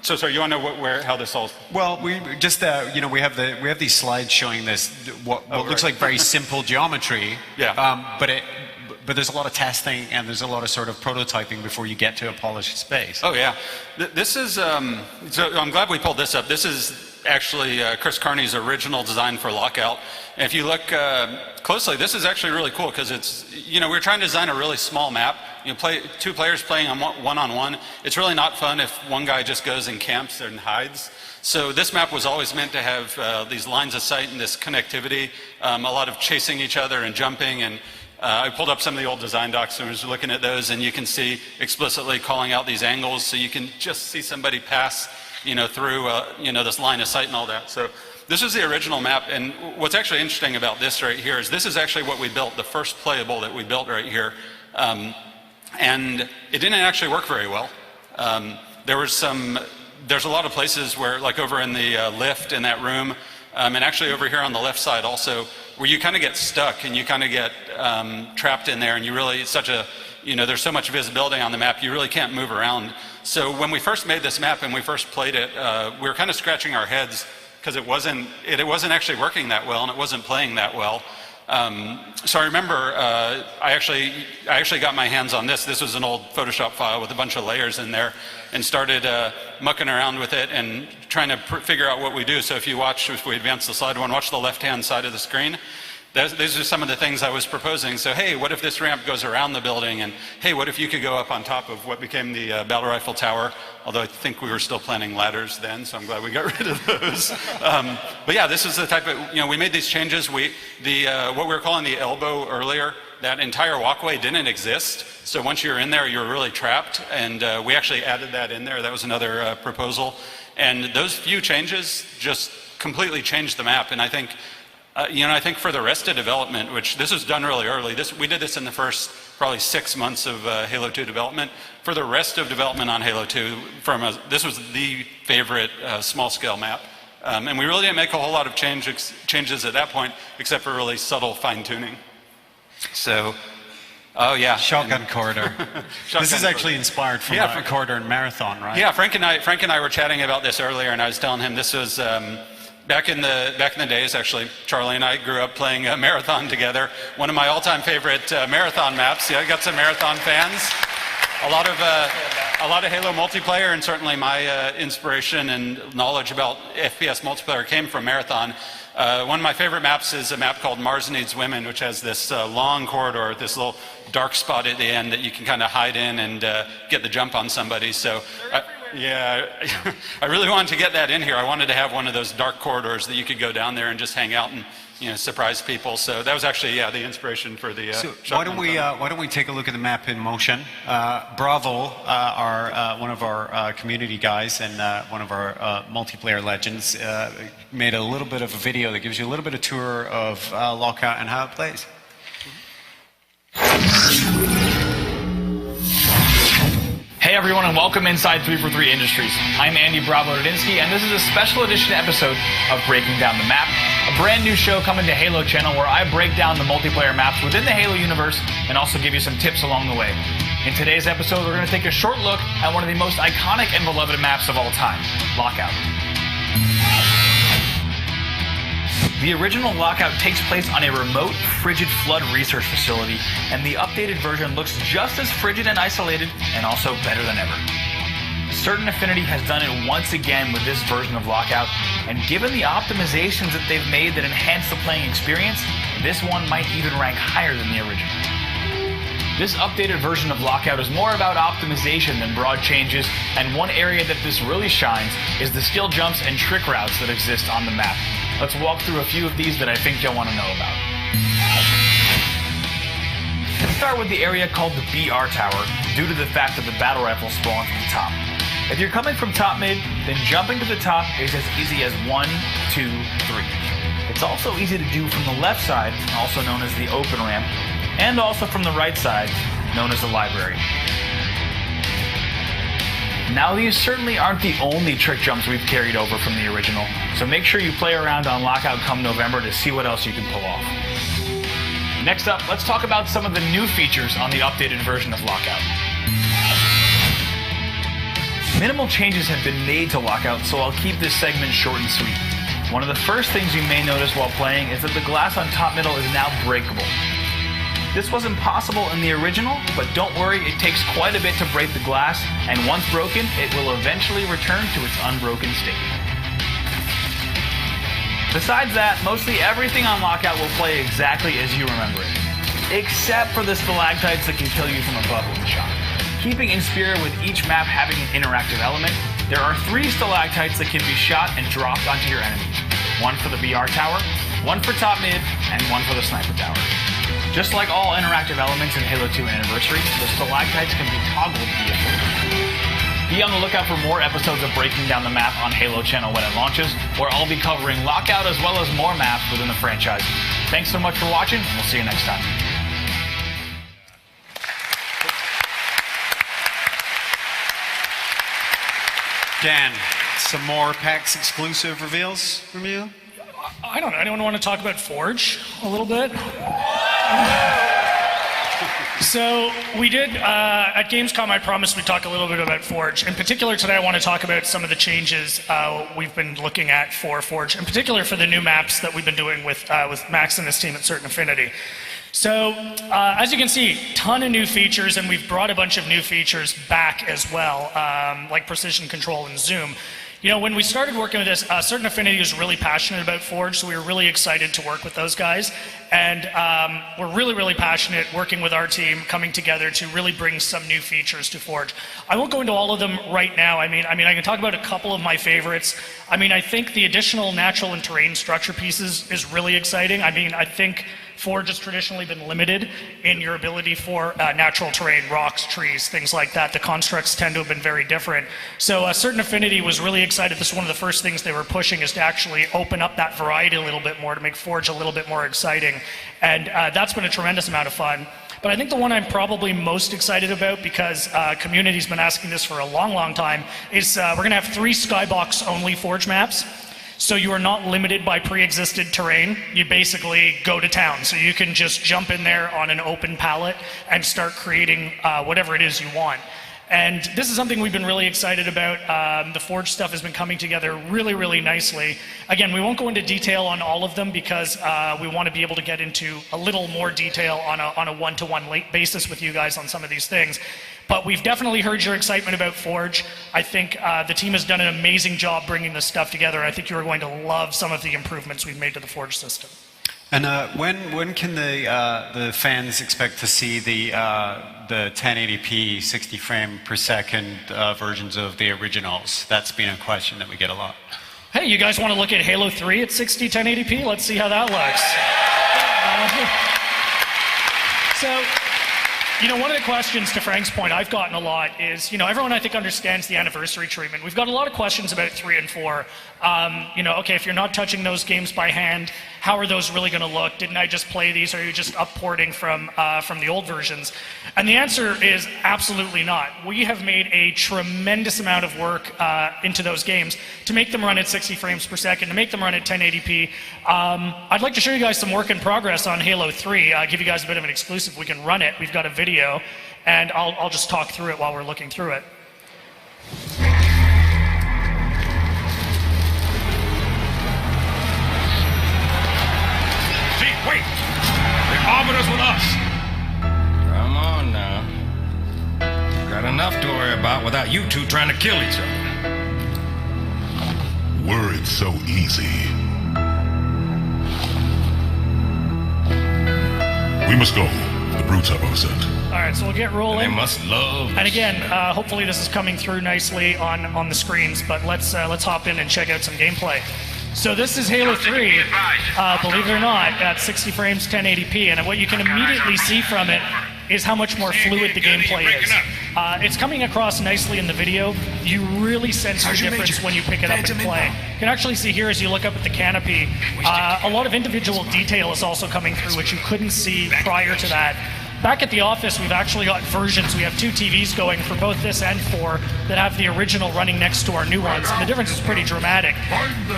sorry, you want to know how this all? Well, we just we have these slides showing this what looks like very simple geometry. Yeah. But there's a lot of testing and there's a lot of sort of prototyping before you get to a polished space. Oh yeah, this is. So I'm glad we pulled this up. This is actually Chris Carney's original design for Lockout. And if you look closely, this is actually really cool because it's we're trying to design a really small map. 2 players playing on one-on-one. It's really not fun if one guy just goes and camps and hides. So this map was always meant to have these lines of sight and this connectivity, a lot of chasing each other and jumping. And I pulled up some of the old design docs and was looking at those, and you can see explicitly calling out these angles, so you can just see somebody pass, through, this line of sight and all that. So this is the original map, and what's actually interesting about this right here is this is actually what we built, the first playable that we built right here. And it didn't actually work very well. There's a lot of places where, like over in the lift in that room, and actually over here on the left side also, where you kind of get stuck and you kind of get trapped in there, and it's such a, there's so much visibility on the map, you really can't move around. So when we first made this map and we first played it, we were kind of scratching our heads because it wasn't actually working that well and it wasn't playing that well. So I remember I actually got my hands on this. This was an old Photoshop file with a bunch of layers in there, and started mucking around with it and trying to figure out what we do. So if we advance the slide one, watch the left-hand side of the screen. These are some of the things I was proposing. So hey, what if this ramp goes around the building? And hey, what if you could go up on top of what became the battle rifle tower? Although I think we were still planning ladders then, so I'm glad we got rid of those. But yeah, this is the type of, we made these changes. What we were calling the elbow earlier, that entire walkway didn't exist. So once you're in there, you're really trapped. And we actually added that in there. That was another proposal. And those few changes just completely changed the map. And I think, I think for the rest of development, which this was done really early, we did this in the first probably 6 months of Halo 2 development. For the rest of development on Halo 2, this was the favorite small-scale map. And we really didn't make a whole lot of changes at that point, except for really subtle fine-tuning. So, oh yeah. Shotgun corridor. This is actually inspired from a corridor in Marathon, right? Yeah, Frank and I were chatting about this earlier, and I was telling him this was back in the days. Actually, Charlie and I grew up playing Marathon together. One of my all-time favorite Marathon maps. Yeah, I got some Marathon fans. A lot of Halo multiplayer, and certainly my inspiration and knowledge about FPS multiplayer came from Marathon. One of my favorite maps is a map called Mars Needs Women, which has this long corridor, this little dark spot at the end that you can kind of hide in and get the jump on somebody. So, yeah, I really wanted to get that in here. I wanted to have one of those dark corridors that you could go down there and just hang out and surprise people. So that was actually the inspiration for the. So why don't we take a look at the map in motion? Bravo, one of our community guys and one of our multiplayer legends, made a little bit of a video that gives you a little bit of tour of Lockout and how it plays. Hey everyone, and welcome inside 343 Industries. I'm Andy Bravo-Radinsky, and this is a special edition episode of Breaking Down the Map, a brand new show coming to Halo channel where I break down the multiplayer maps within the Halo universe and also give you some tips along the way. In today's episode, we're going to take a short look at one of the most iconic and beloved maps of all time, Lockout. The original Lockout takes place on a remote, frigid flood research facility, and the updated version looks just as frigid and isolated, and also better than ever. Certain Affinity has done it once again with this version of Lockout, and given the optimizations that they've made that enhance the playing experience, this one might even rank higher than the original. This updated version of Lockout is more about optimization than broad changes, and one area that this really shines is the skill jumps and trick routes that exist on the map. Let's walk through a few of these that I think you'll want to know about. Let's start with the area called the BR Tower, due to the fact that the battle rifle spawns at the top. If you're coming from top mid, then jumping to the top is as easy as 1, 2, 3. It's also easy to do from the left side, also known as the open ramp, and also from the right side, known as the library. Now these certainly aren't the only trick jumps we've carried over from the original, so make sure you play around on Lockout come November to see what else you can pull off. Next up, let's talk about some of the new features on the updated version of Lockout. Minimal changes have been made to Lockout, so I'll keep this segment short and sweet. One of the first things you may notice while playing is that the glass on top middle is now breakable. This wasn't possible in the original, but don't worry, it takes quite a bit to break the glass, and once broken, it will eventually return to its unbroken state. Besides that, mostly everything on Lockout will play exactly as you remember it, except for the stalactites that can kill you from above with a shot. Keeping in spirit with each map having an interactive element, there are 3 stalactites that can be shot and dropped onto your enemies. One for the BR tower, one for top mid, and one for the sniper tower. Just like all interactive elements in Halo 2 Anniversary, the stalactites can be toggled via filters. Be on the lookout for more episodes of Breaking Down the Map on Halo channel when it launches, where I'll be covering Lockout as well as more maps within the franchise. Thanks so much for watching, and we'll see you next time. Dan, some more PAX exclusive reveals from you? I don't know. Anyone want to talk about Forge a little bit? So we did, at Gamescom, I promised we'd talk a little bit about Forge. In particular, today I want to talk about some of the changes we've been looking at for Forge, in particular for the new maps that we've been doing with Max and his team at Certain Affinity. So, as you can see, ton of new features, and we've brought a bunch of new features back as well, like precision control and zoom. You know, when we started working with this, Certain Affinity was really passionate about Forge, so we were really excited to work with those guys. And we're really, really passionate working with our team, coming together to really bring some new features to Forge. I won't go into all of them right now. I mean, I can talk about a couple of my favorites. I mean, I think the additional natural and terrain structure pieces is really exciting. I mean, I think Forge has traditionally been limited in your ability for natural terrain, rocks, trees, things like that. The constructs tend to have been very different. So Certain Affinity was really excited. This is one of the first things they were pushing, is to actually open up that variety a little bit more, to make Forge a little bit more exciting. And that's been a tremendous amount of fun. But I think the one I'm probably most excited about, because community's been asking this for a long, long time, is we're going to have 3 skybox-only Forge maps. So you are not limited by pre-existed terrain. You basically go to town. So you can just jump in there on an open palette and start creating whatever it is you want. And this is something we've been really excited about. The Forge stuff has been coming together really, really nicely. Again, we won't go into detail on all of them, because we want to be able to get into a little more detail on a one-to-one basis with you guys on some of these things. But we've definitely heard your excitement about Forge. I think the team has done an amazing job bringing this stuff together. I think you are going to love some of the improvements we've made to the Forge system. And when can the fans expect to see the 1080p 60 frame per second versions of the originals? That's been a question that we get a lot. Hey, you guys want to look at Halo 3 at 60 1080p? Let's see how that looks. So, you know, one of the questions, to Frank's point, I've gotten a lot is, you know, everyone I think understands the anniversary treatment. We've got a lot of questions about 3 and 4. You know, okay, if you're not touching those games by hand, how are those really going to look? Didn't I just play these? Or are you just upporting from the old versions? And the answer is absolutely not. We have made a tremendous amount of work into those games to make them run at 60 frames per second, to make them run at 1080p. I'd like to show you guys some work in progress on Halo 3, give you guys a bit of an exclusive. We can run it. We've got a video, and I'll just talk through it while we're looking through it. Wait! The Arbiter's with us! Come on now. Got enough to worry about without you two trying to kill each other. Were it so easy. We must go. The brutes have our scent. All right, so we'll get rolling. They must love. And again, hopefully this is coming through nicely on the screens, but let's hop in and check out some gameplay. So this is Halo 3, believe it or not, at 60 frames 1080p, and what you can immediately see from it is how much more fluid the gameplay is. It's coming across nicely in the video. You really sense the difference when you pick it up and play. You can actually see here as you look up at the canopy, a lot of individual detail is also coming through, which you couldn't see prior to that. Back at the office, we've actually got versions. We have 2 TVs going for both this and 4 that have the original running next to our new ones, and the difference is pretty dramatic.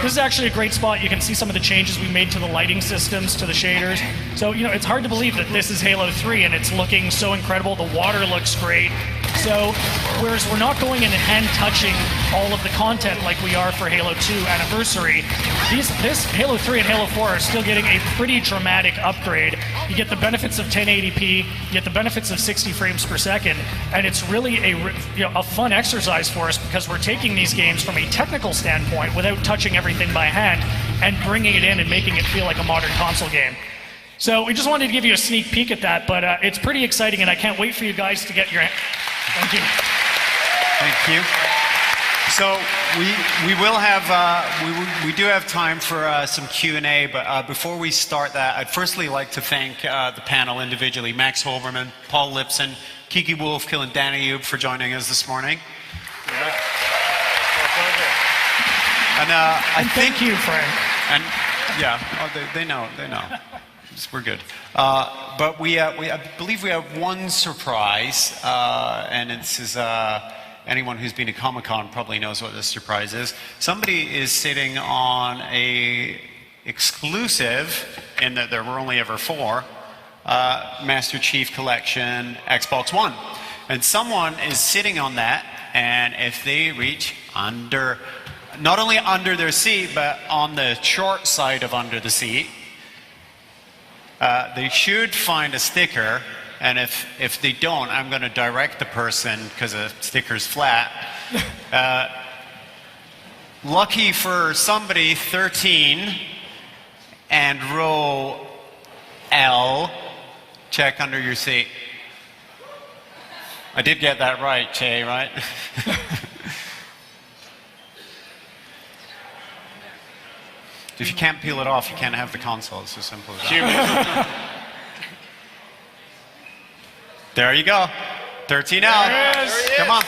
This is actually a great spot. You can see some of the changes we made to the lighting systems, to the shaders. So, you know, it's hard to believe that this is Halo 3 and it's looking so incredible. The water looks great. So, whereas we're not going in and hand-touching all of the content like we are for Halo 2 Anniversary, this Halo 3 and Halo 4 are still getting a pretty dramatic upgrade. You get the benefits of 1080p, you get the benefits of 60 frames per second, and it's really a fun exercise for us, because we're taking these games from a technical standpoint without touching everything by hand and bringing it in and making it feel like a modern console game. So we just wanted to give you a sneak peek at that, but it's pretty exciting, and I can't wait for you guys to get your... Thank you. Thank you. So we will have we do have time for some Q&A, but before we start that, I'd firstly like to thank the panel individually: Max Holberman, Paul Lipson, Kiki Wolfkill, and Danny Youb for joining us this morning. And thank you, Frank. And yeah, they know. We're good. But I believe we have one surprise, and this is anyone who's been to Comic-Con probably knows what this surprise is. Somebody is sitting on a exclusive, in that there were only ever 4, Master Chief Collection Xbox One. And someone is sitting on that, and if they reach under, not only under their seat, but on the short side of under the seat, they should find a sticker. And if they don't, I'm going to direct the person, because the sticker's flat. Lucky for somebody, 13 and row L, check under your seat. I did get that right, Che, right? If you can't peel it off, you can't have the console. It's as simple as that. There you go. 13 out. Come on.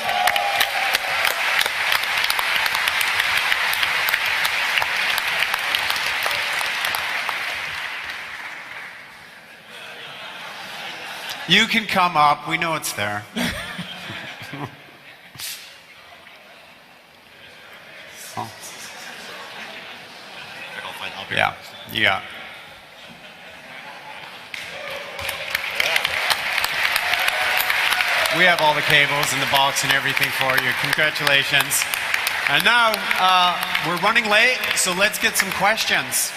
You can come up. We know it's there. Oh. Yeah. Yeah. We have all the cables in the box and everything for you. Congratulations. And now we're running late, so let's get some questions.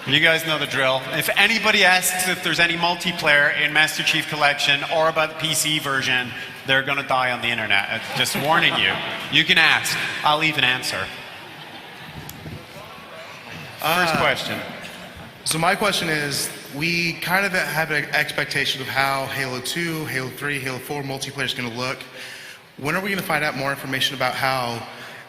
You guys know the drill. If anybody asks if there's any multiplayer in Master Chief Collection or about the PC version, they're going to die on the internet. Just warning you. You can ask. I'll even answer. First question. So my question is, we kind of have an expectation of how Halo 2, Halo 3, Halo 4 multiplayer is going to look. When are we going to find out more information about how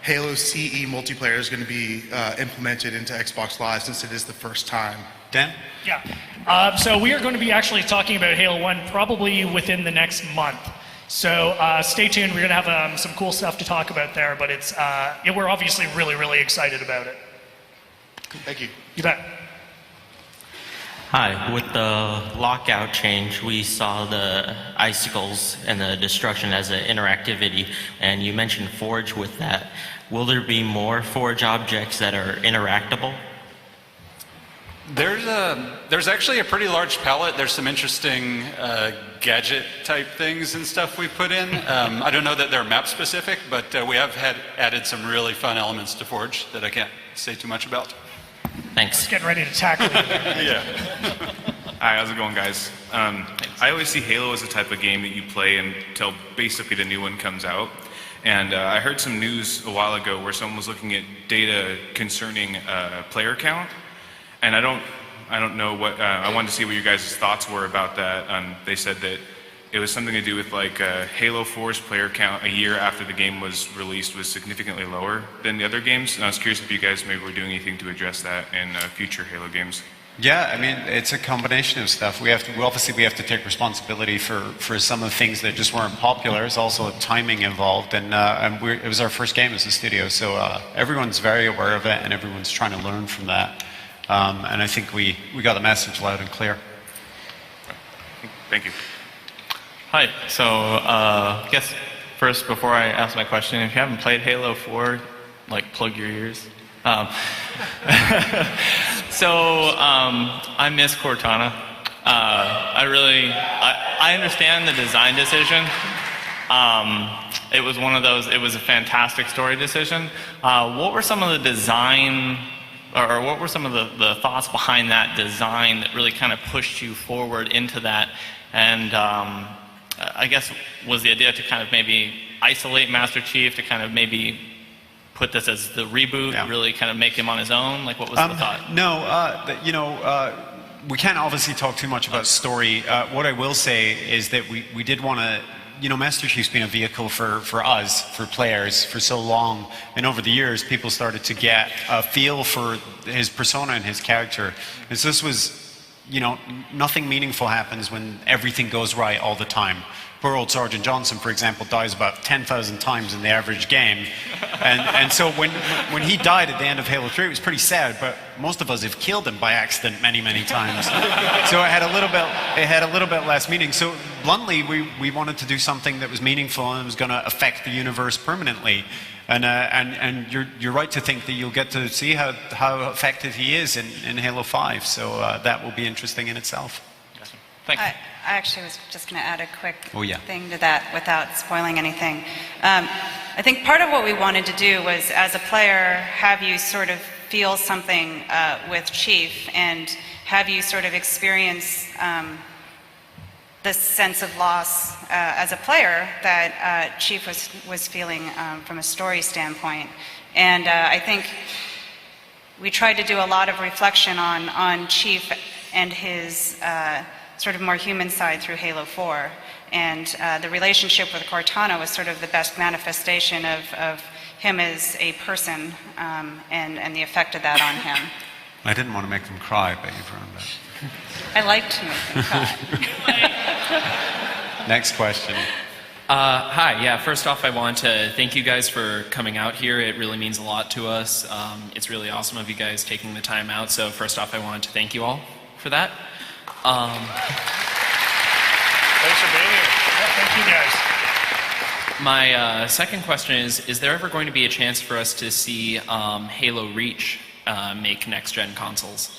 Halo CE multiplayer is going to be implemented into Xbox Live, since it is the first time? Dan? Yeah. So we are going to be actually talking about Halo 1 probably within the next month. So stay tuned. We're going to have some cool stuff to talk about there, but it's we're obviously really, really excited about it. Thank you. You bet. Hi, with the Lockout change, we saw the icicles and the destruction as an interactivity, and you mentioned Forge with that. Will there be more Forge objects that are interactable? There's actually a pretty large palette. There's some interesting gadget type things and stuff we put in. I don't know that they're map specific, but we have added some really fun elements to Forge that I can't say too much about. Thanks. Just getting ready to tackle you there. Yeah. Hi, how's it going, guys? I always see Halo as the type of game that you play until basically the new one comes out. And I heard some news a while ago where someone was looking at data concerning player count. And I don't know what, I wanted to see what your guys' thoughts were about that. They said that it was something to do with like Halo 4's player count a year after the game was released was significantly lower than the other games. And I was curious if you guys maybe were doing anything to address that in future Halo games. Yeah, I mean, it's a combination of stuff. We have to take responsibility for some of the things that just weren't popular. There's also timing involved, and it was our first game as a studio, so everyone's very aware of it, and everyone's trying to learn from that. And I think we got the message loud and clear. Thank you. Hi. So I guess first, before I ask my question, if you haven't played Halo 4, like plug your ears. I miss Cortana. I understand the design decision. It was one of those, it was a fantastic story decision. What were some of the design, or what were some of the thoughts behind that design that really kind of pushed you forward into that? And I guess was the idea to kind of maybe isolate Master Chief, to kind of maybe put this as the reboot, really kind of make him on his own? Like, what was the thought? No, we can't obviously talk too much about story. What I will say is that we did want to, Master Chief's been a vehicle for us, for players, for so long. And over the years, people started to get a feel for his persona and his character. And so this was, nothing meaningful happens when everything goes right all the time. Poor old Sergeant Johnson, for example, dies about 10,000 times in the average game. And so when he died at the end of Halo 3, it was pretty sad, but most of us have killed him by accident many, many times. So it had a little bit less meaning. So bluntly, we wanted to do something that was meaningful and was going to affect the universe permanently. And you're right to think that you'll get to see how effective he is in Halo 5. So that will be interesting in itself. Thank you. I actually was just going to add a quick Oh, yeah. thing to that without spoiling anything. I think part of what we wanted to do was, as a player, have you sort of feel something with Chief and have you sort of experience this sense of loss as a player that Chief was feeling from a story standpoint. And I think we tried to do a lot of reflection on Chief and his sort of more human side through Halo 4. And the relationship with Cortana was sort of the best manifestation of him as a person and the effect of that on him. I didn't want to make them cry, but you've ruined that. I like to make them cry. Next question. Hi, yeah, first off I want to thank you guys for coming out here. It really means a lot to us. It's really awesome of you guys taking the time out, so first off I wanted to thank you all for that. Thanks for being here. Yeah, thank you guys. My second question is there ever going to be a chance for us to see Halo Reach make next-gen consoles?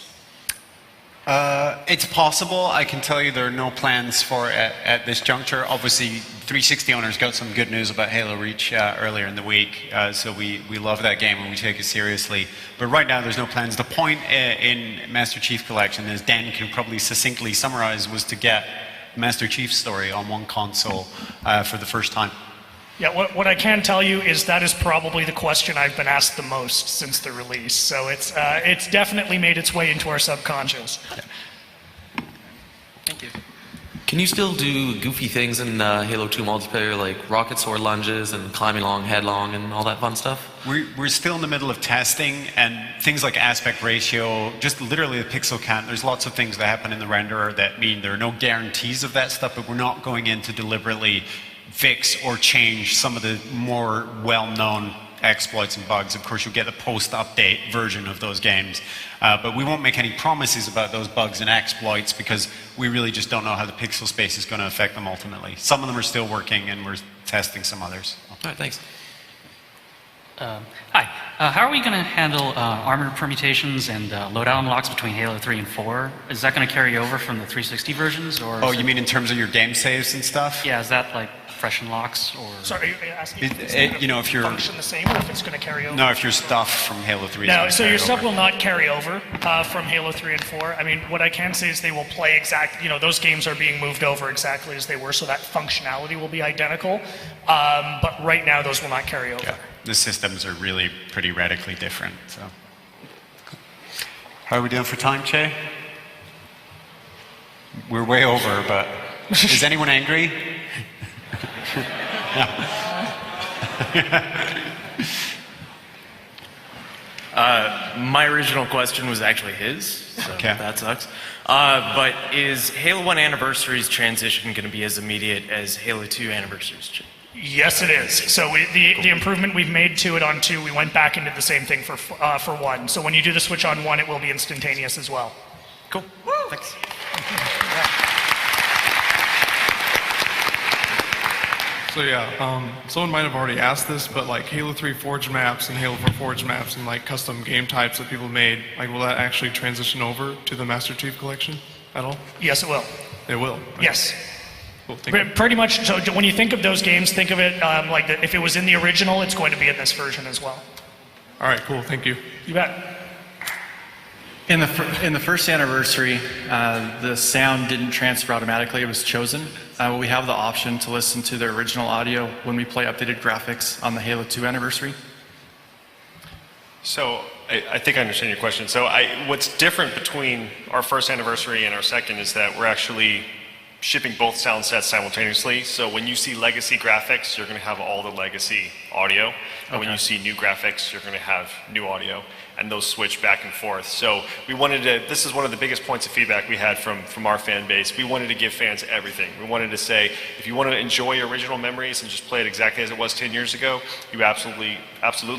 It's possible. I can tell you there are no plans for it at this juncture. Obviously, 360 owners got some good news about Halo Reach earlier in the week, so we love that game and we take it seriously. But right now, there's no plans. The point in Master Chief Collection, as Dan can probably succinctly summarize, was to get Master Chief's story on one console for the first time. Yeah, what I can tell you is that is probably the question I've been asked the most since the release. So it's definitely made its way into our subconscious. Thank you. Can you still do goofy things in Halo 2 multiplayer, like rocket sword lunges and climbing along headlong and all that fun stuff? We're still in the middle of testing, and things like aspect ratio, just literally the pixel count, there's lots of things that happen in the renderer that mean there are no guarantees of that stuff, but we're not going in to deliberately fix or change some of the more well-known exploits and bugs. Of course, you'll get the post-update version of those games, but we won't make any promises about those bugs and exploits because we really just don't know how the pixel space is going to affect them ultimately. Some of them are still working, and we're testing some others. All right, thanks. Hi. How are we going to handle armor permutations and loadout unlocks between Halo 3 and 4? Is that going to carry over from the 360 versions? Or oh, you mean in terms of your game saves and stuff? Yeah, is that like fresh unlocks? Or sorry, are you asking if it's going to function the same or if it's going to carry over? No, if your stuff from Halo 3 No, so your stuff will not carry over from Halo 3 and 4. I mean, what I can say is they will play exactly, those games are being moved over exactly as they were, so that functionality will be identical. But right now, those will not carry over. Yeah. The systems are really pretty radically different. So, how are we doing for time, Che? We're way over, but is anyone angry? My original question was actually his, so that sucks. But is Halo 1 Anniversary's transition going to be as immediate as Halo 2 Anniversary's? Yes, it is. So the improvement we've made to it on 2, we went back into the same thing for 1. So when you do the switch on 1, it will be instantaneous as well. Cool. Thanks. So yeah, someone might have already asked this, but like Halo 3 Forge maps and Halo 4 Forge maps and like custom game types that people made, like will that actually transition over to the Master Chief Collection at all? Yes, it will. It will? Okay. Yes. Cool, thank you. Pretty much, so when you think of those games, think of it like if it was in the original, it's going to be in this version as well. All right, cool, thank you. You bet. In the first anniversary, the sound didn't transfer automatically, it was chosen. We have the option to listen to the original audio when we play updated graphics on the Halo 2 anniversary. So I think I understand your question. So what's different between our first anniversary and our second is that we're actually shipping both sound sets simultaneously. So when you see legacy graphics, you're going to have all the legacy audio. And when you see new graphics, you're going to have new audio. And those switch back and forth. So we wanted to, this is one of the biggest points of feedback we had from our fan base. We wanted to give fans everything. We wanted to say, if you want to enjoy your original memories and just play it exactly as it was 10 years ago, you absolutely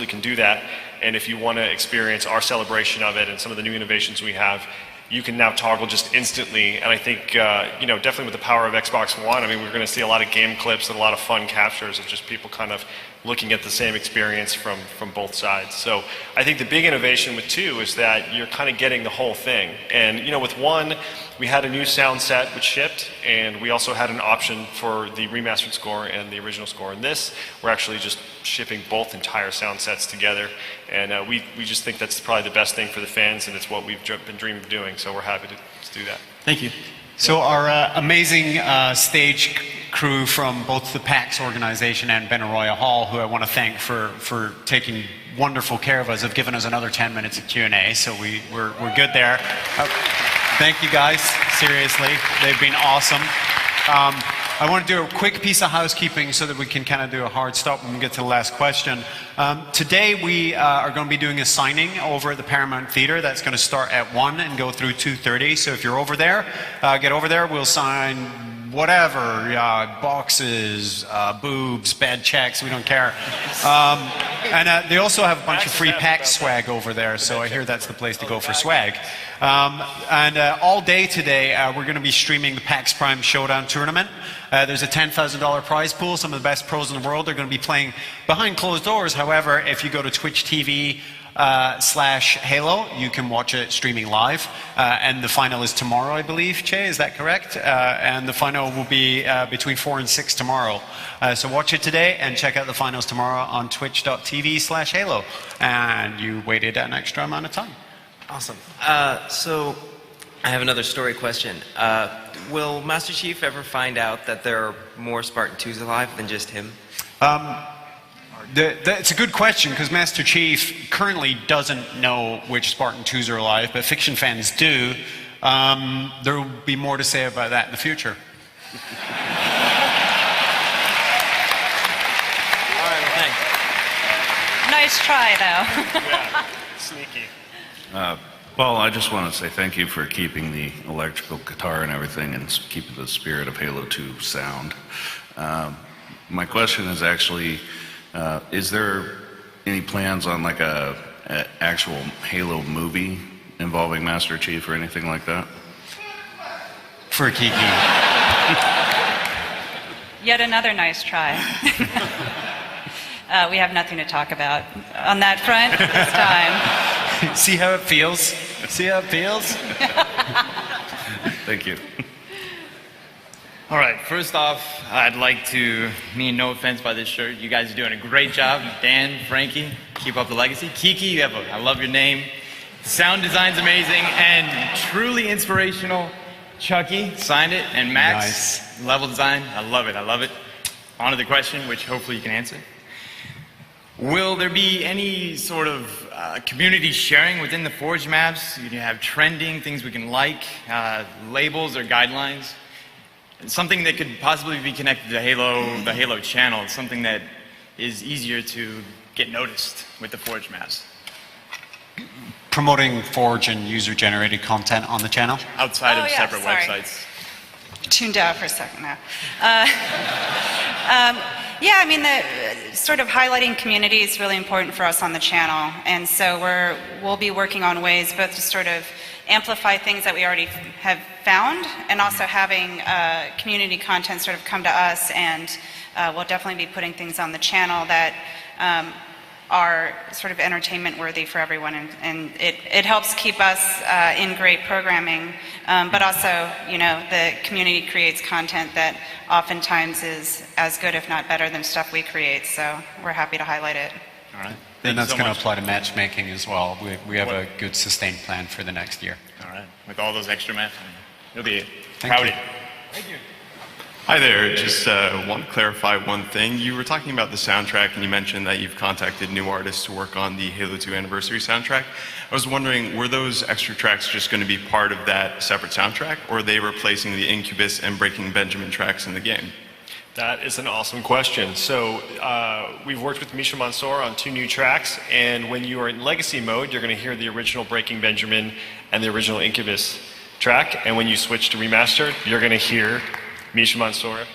can do that. And if you want to experience our celebration of it and some of the new innovations we have, you can now toggle just instantly. And I think, you know, definitely with the power of Xbox One, I mean, we're going to see a lot of game clips and a lot of fun captures of just people kind of looking at the same experience from both sides. So I think the big innovation with 2 is that you're kind of getting the whole thing. And, you know, with 1, we had a new sound set which shipped, and we also had an option for the remastered score and the original score. And this, we're actually just shipping both entire sound sets together. And we just think that's probably the best thing for the fans, and it's what we've been dreaming of doing. So we're happy to do that. Thank you. So our amazing stage crew from both the PAX organization and Benaroya Hall, who I want to thank for taking wonderful care of us, have given us another 10 minutes of Q&A, so we're good there. Thank you guys, seriously. They've been awesome. I want to do a quick piece of housekeeping so that we can kind of do a hard stop when we get to the last question. Today we are going to be doing a signing over at the Paramount Theater. That's going to start at 1 and go through 2:30. So if you're over there, get over there. We'll sign whatever, boxes, boobs, bad checks, we don't care. And they also have a bunch of free PAX swag over there, so I hear that's the place to go for swag. And all day today, we're going to be streaming the PAX Prime Showdown Tournament. There's a $10,000 prize pool. Some of the best pros in the world are going to be playing behind closed doors. However, if you go to Twitch TV /Halo, you can watch it streaming live. And the final is tomorrow, I believe, Che, is that correct? And the final will be between 4 and 6 tomorrow. So watch it today and check out the finals tomorrow on twitch.tv/Halo. And you waited an extra amount of time. Awesome. So I have another story question. Will Master Chief ever find out that there are more Spartan 2s alive than just him? It's a good question, because Master Chief currently doesn't know which Spartan 2s are alive, but fiction fans do. There will be more to say about that in the future. All right, well, thanks. Nice try, though. Yeah, sneaky. Well, I just want to say thank you for keeping the electrical guitar and everything and keeping the spirit of Halo 2 sound. My question is actually, is there any plans on like a actual Halo movie involving Master Chief or anything like that? For Kiki. Yet another nice try. We have nothing to talk about on that front this time. See how it feels? See how it feels? Thank you. All right, first off, I'd like to mean no offense by this shirt. You guys are doing a great job. Dan, Frankie, keep up the legacy. Kiki, I love your name. Sound design's amazing and truly inspirational. Chucky signed it, and Max, nice. Level design, I love it, I love it. On to the question, which hopefully you can answer. Will there be any sort of community sharing within the Forge maps? You can have trending, things we can like, labels or guidelines? Something that could possibly be connected to Halo, the Halo channel, something that is easier to get noticed with the Forge maps. Promoting Forge and user-generated content on the channel? Outside of separate websites. Tuned out for a second now. Yeah, I mean, the sort of highlighting community is really important for us on the channel, and so we'll be working on ways both to sort of amplify things that we already have found, and also having community content sort of come to us, and we'll definitely be putting things on the channel that are sort of entertainment worthy for everyone, and it helps keep us in great programming, but also, you know, the community creates content that oftentimes is as good, if not better, than stuff we create, so we're happy to highlight it. All right. And that's going to apply to matchmaking as well. We have a good sustained plan for the next year. All right. With all those extra maps, you'll be Thank proud. you. Thank you. Hi there, just want to clarify one thing. You were talking about the soundtrack and you mentioned that you've contacted new artists to work on the Halo 2 Anniversary soundtrack. I was wondering, were those extra tracks just going to be part of that separate soundtrack, or are they replacing the Incubus and Breaking Benjamin tracks in the game? That is an awesome question. So we've worked with Misha Mansour on 2 new tracks, and when you are in Legacy mode, you're going to hear the original Breaking Benjamin and the original Incubus track, and when you switch to Remastered, you're going to hear Misha Mansour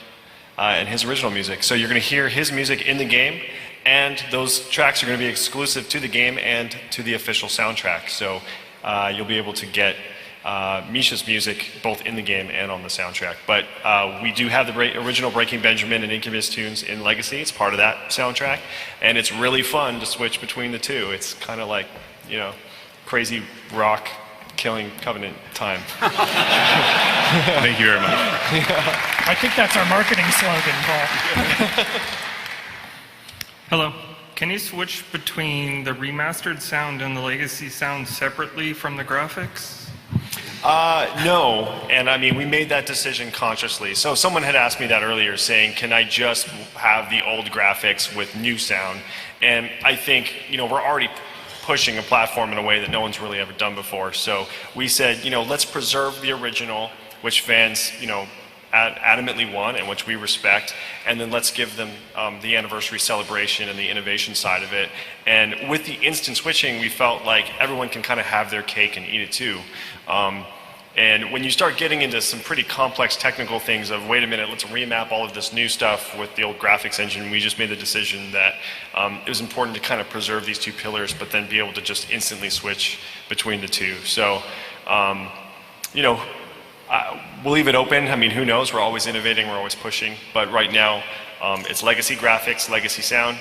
and his original music. So you're going to hear his music in the game, and those tracks are going to be exclusive to the game and to the official soundtrack. So you'll be able to get Misha's music both in the game and on the soundtrack. But we do have the original Breaking Benjamin and Incubus tunes in Legacy. It's part of that soundtrack, and it's really fun to switch between the two. It's kind of like, you know, crazy rock killing Covenant time. Thank you very much. I think that's our marketing slogan, Paul. Hello. Can you switch between the remastered sound and the legacy sound separately from the graphics? No, and I mean, we made that decision consciously. So someone had asked me that earlier, saying, can I just have the old graphics with new sound? And I think, you know, we're already pushing a platform in a way that no one's really ever done before. So we said, you know, let's preserve the original, which fans, you know, adamantly want and which we respect, and then let's give them the anniversary celebration and the innovation side of it. And with the instant switching, we felt like everyone can kind of have their cake and eat it too. And when you start getting into some pretty complex technical things of, wait a minute, let's remap all of this new stuff with the old graphics engine, we just made the decision that it was important to kind of preserve these two pillars, but then be able to just instantly switch between the two. So, you know, we'll leave it open. I mean, who knows? We're always innovating, we're always pushing. But right now, it's legacy graphics, legacy sound,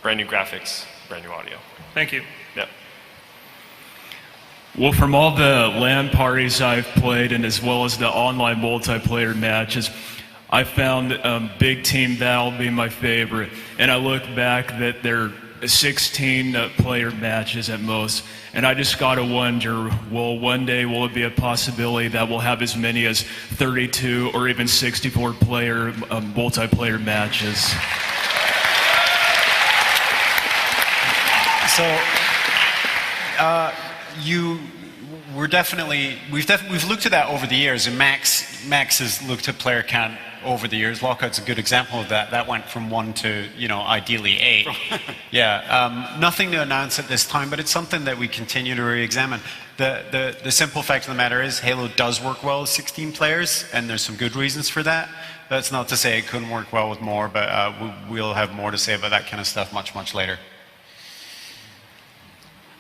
brand new graphics, brand new audio. Thank you. Yep. Well, from all the LAN parties I've played, and as well as the online multiplayer matches, I found Big Team Battle be my favorite. And I look back that they're 16 player matches at most. And I just gotta wonder, well, one day will it be a possibility that we'll have as many as 32 or even 64 player multiplayer matches? So, we've looked at that over the years, and Max has looked at player count over the years. Lockout's a good example of that. That went from 1 to, you know, ideally 8. Yeah, nothing to announce at this time, but it's something that we continue to re-examine. The simple fact of the matter is Halo does work well with 16 players, and there's some good reasons for that. That's not to say it couldn't work well with more, but we'll have more to say about that kind of stuff much, much later.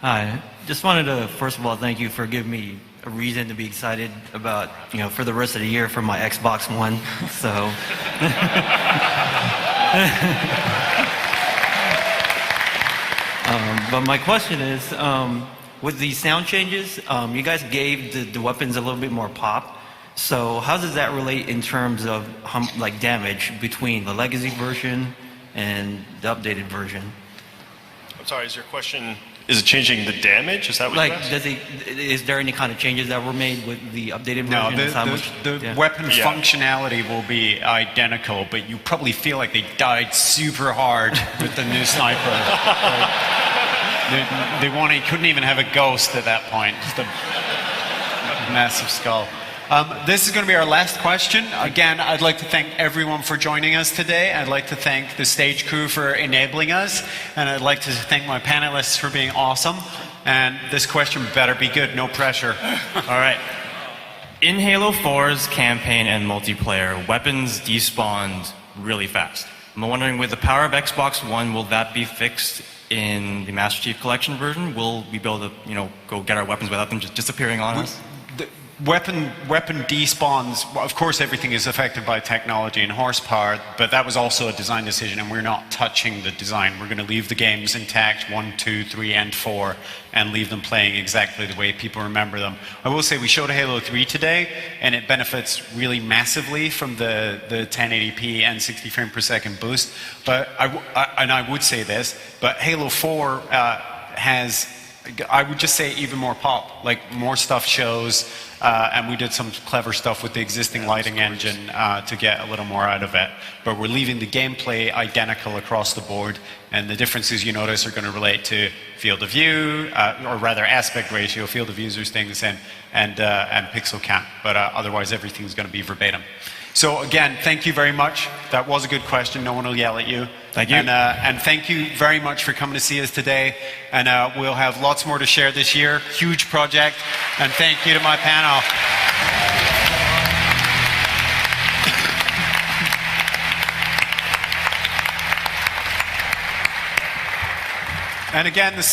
Hi, just wanted to first of all thank you for giving me a reason to be excited about, you know, for the rest of the year for my Xbox One. So, but my question is, with the sound changes, you guys gave the weapons a little bit more pop. So how does that relate in terms of like damage between the legacy version and the updated version? I'm sorry, is your question, is it changing the damage? Is that what like, you asked? is there any kind of changes that were made with the updated version? No, the weapon functionality will be identical, but you probably feel like they died super hard with the new sniper. Right? They couldn't even have a ghost at that point. Just a massive skull. This is going to be our last question. Again, I'd like to thank everyone for joining us today. I'd like to thank the stage crew for enabling us. And I'd like to thank my panelists for being awesome. And this question better be good, no pressure. All right. In Halo 4's campaign and multiplayer, weapons despawned really fast. I'm wondering, with the power of Xbox One, will that be fixed in the Master Chief Collection version? Will we be able to, you know, go get our weapons without them just disappearing on us? Weapon despawns, well, of course everything is affected by technology and horsepower, but that was also a design decision, and we're not touching the design. We're going to leave the games intact, 1, 2, 3, and 4, and leave them playing exactly the way people remember them. I will say we showed Halo 3 today, and it benefits really massively from the 1080p and 60 frame per second boost, but I would say this, but Halo 4 has, I would just say, even more pop, like more stuff shows, and we did some clever stuff with the existing lighting engine to get a little more out of it. But we're leaving the gameplay identical across the board, and the differences you notice are going to relate to field of view, or rather aspect ratio, field of view are staying the same, and pixel count. But otherwise, everything's going to be verbatim. So again, thank you very much. That was a good question. No one will yell at you. Thank you. And thank you very much for coming to see us today. And we'll have lots more to share this year. Huge project. And thank you to my panel. And again, the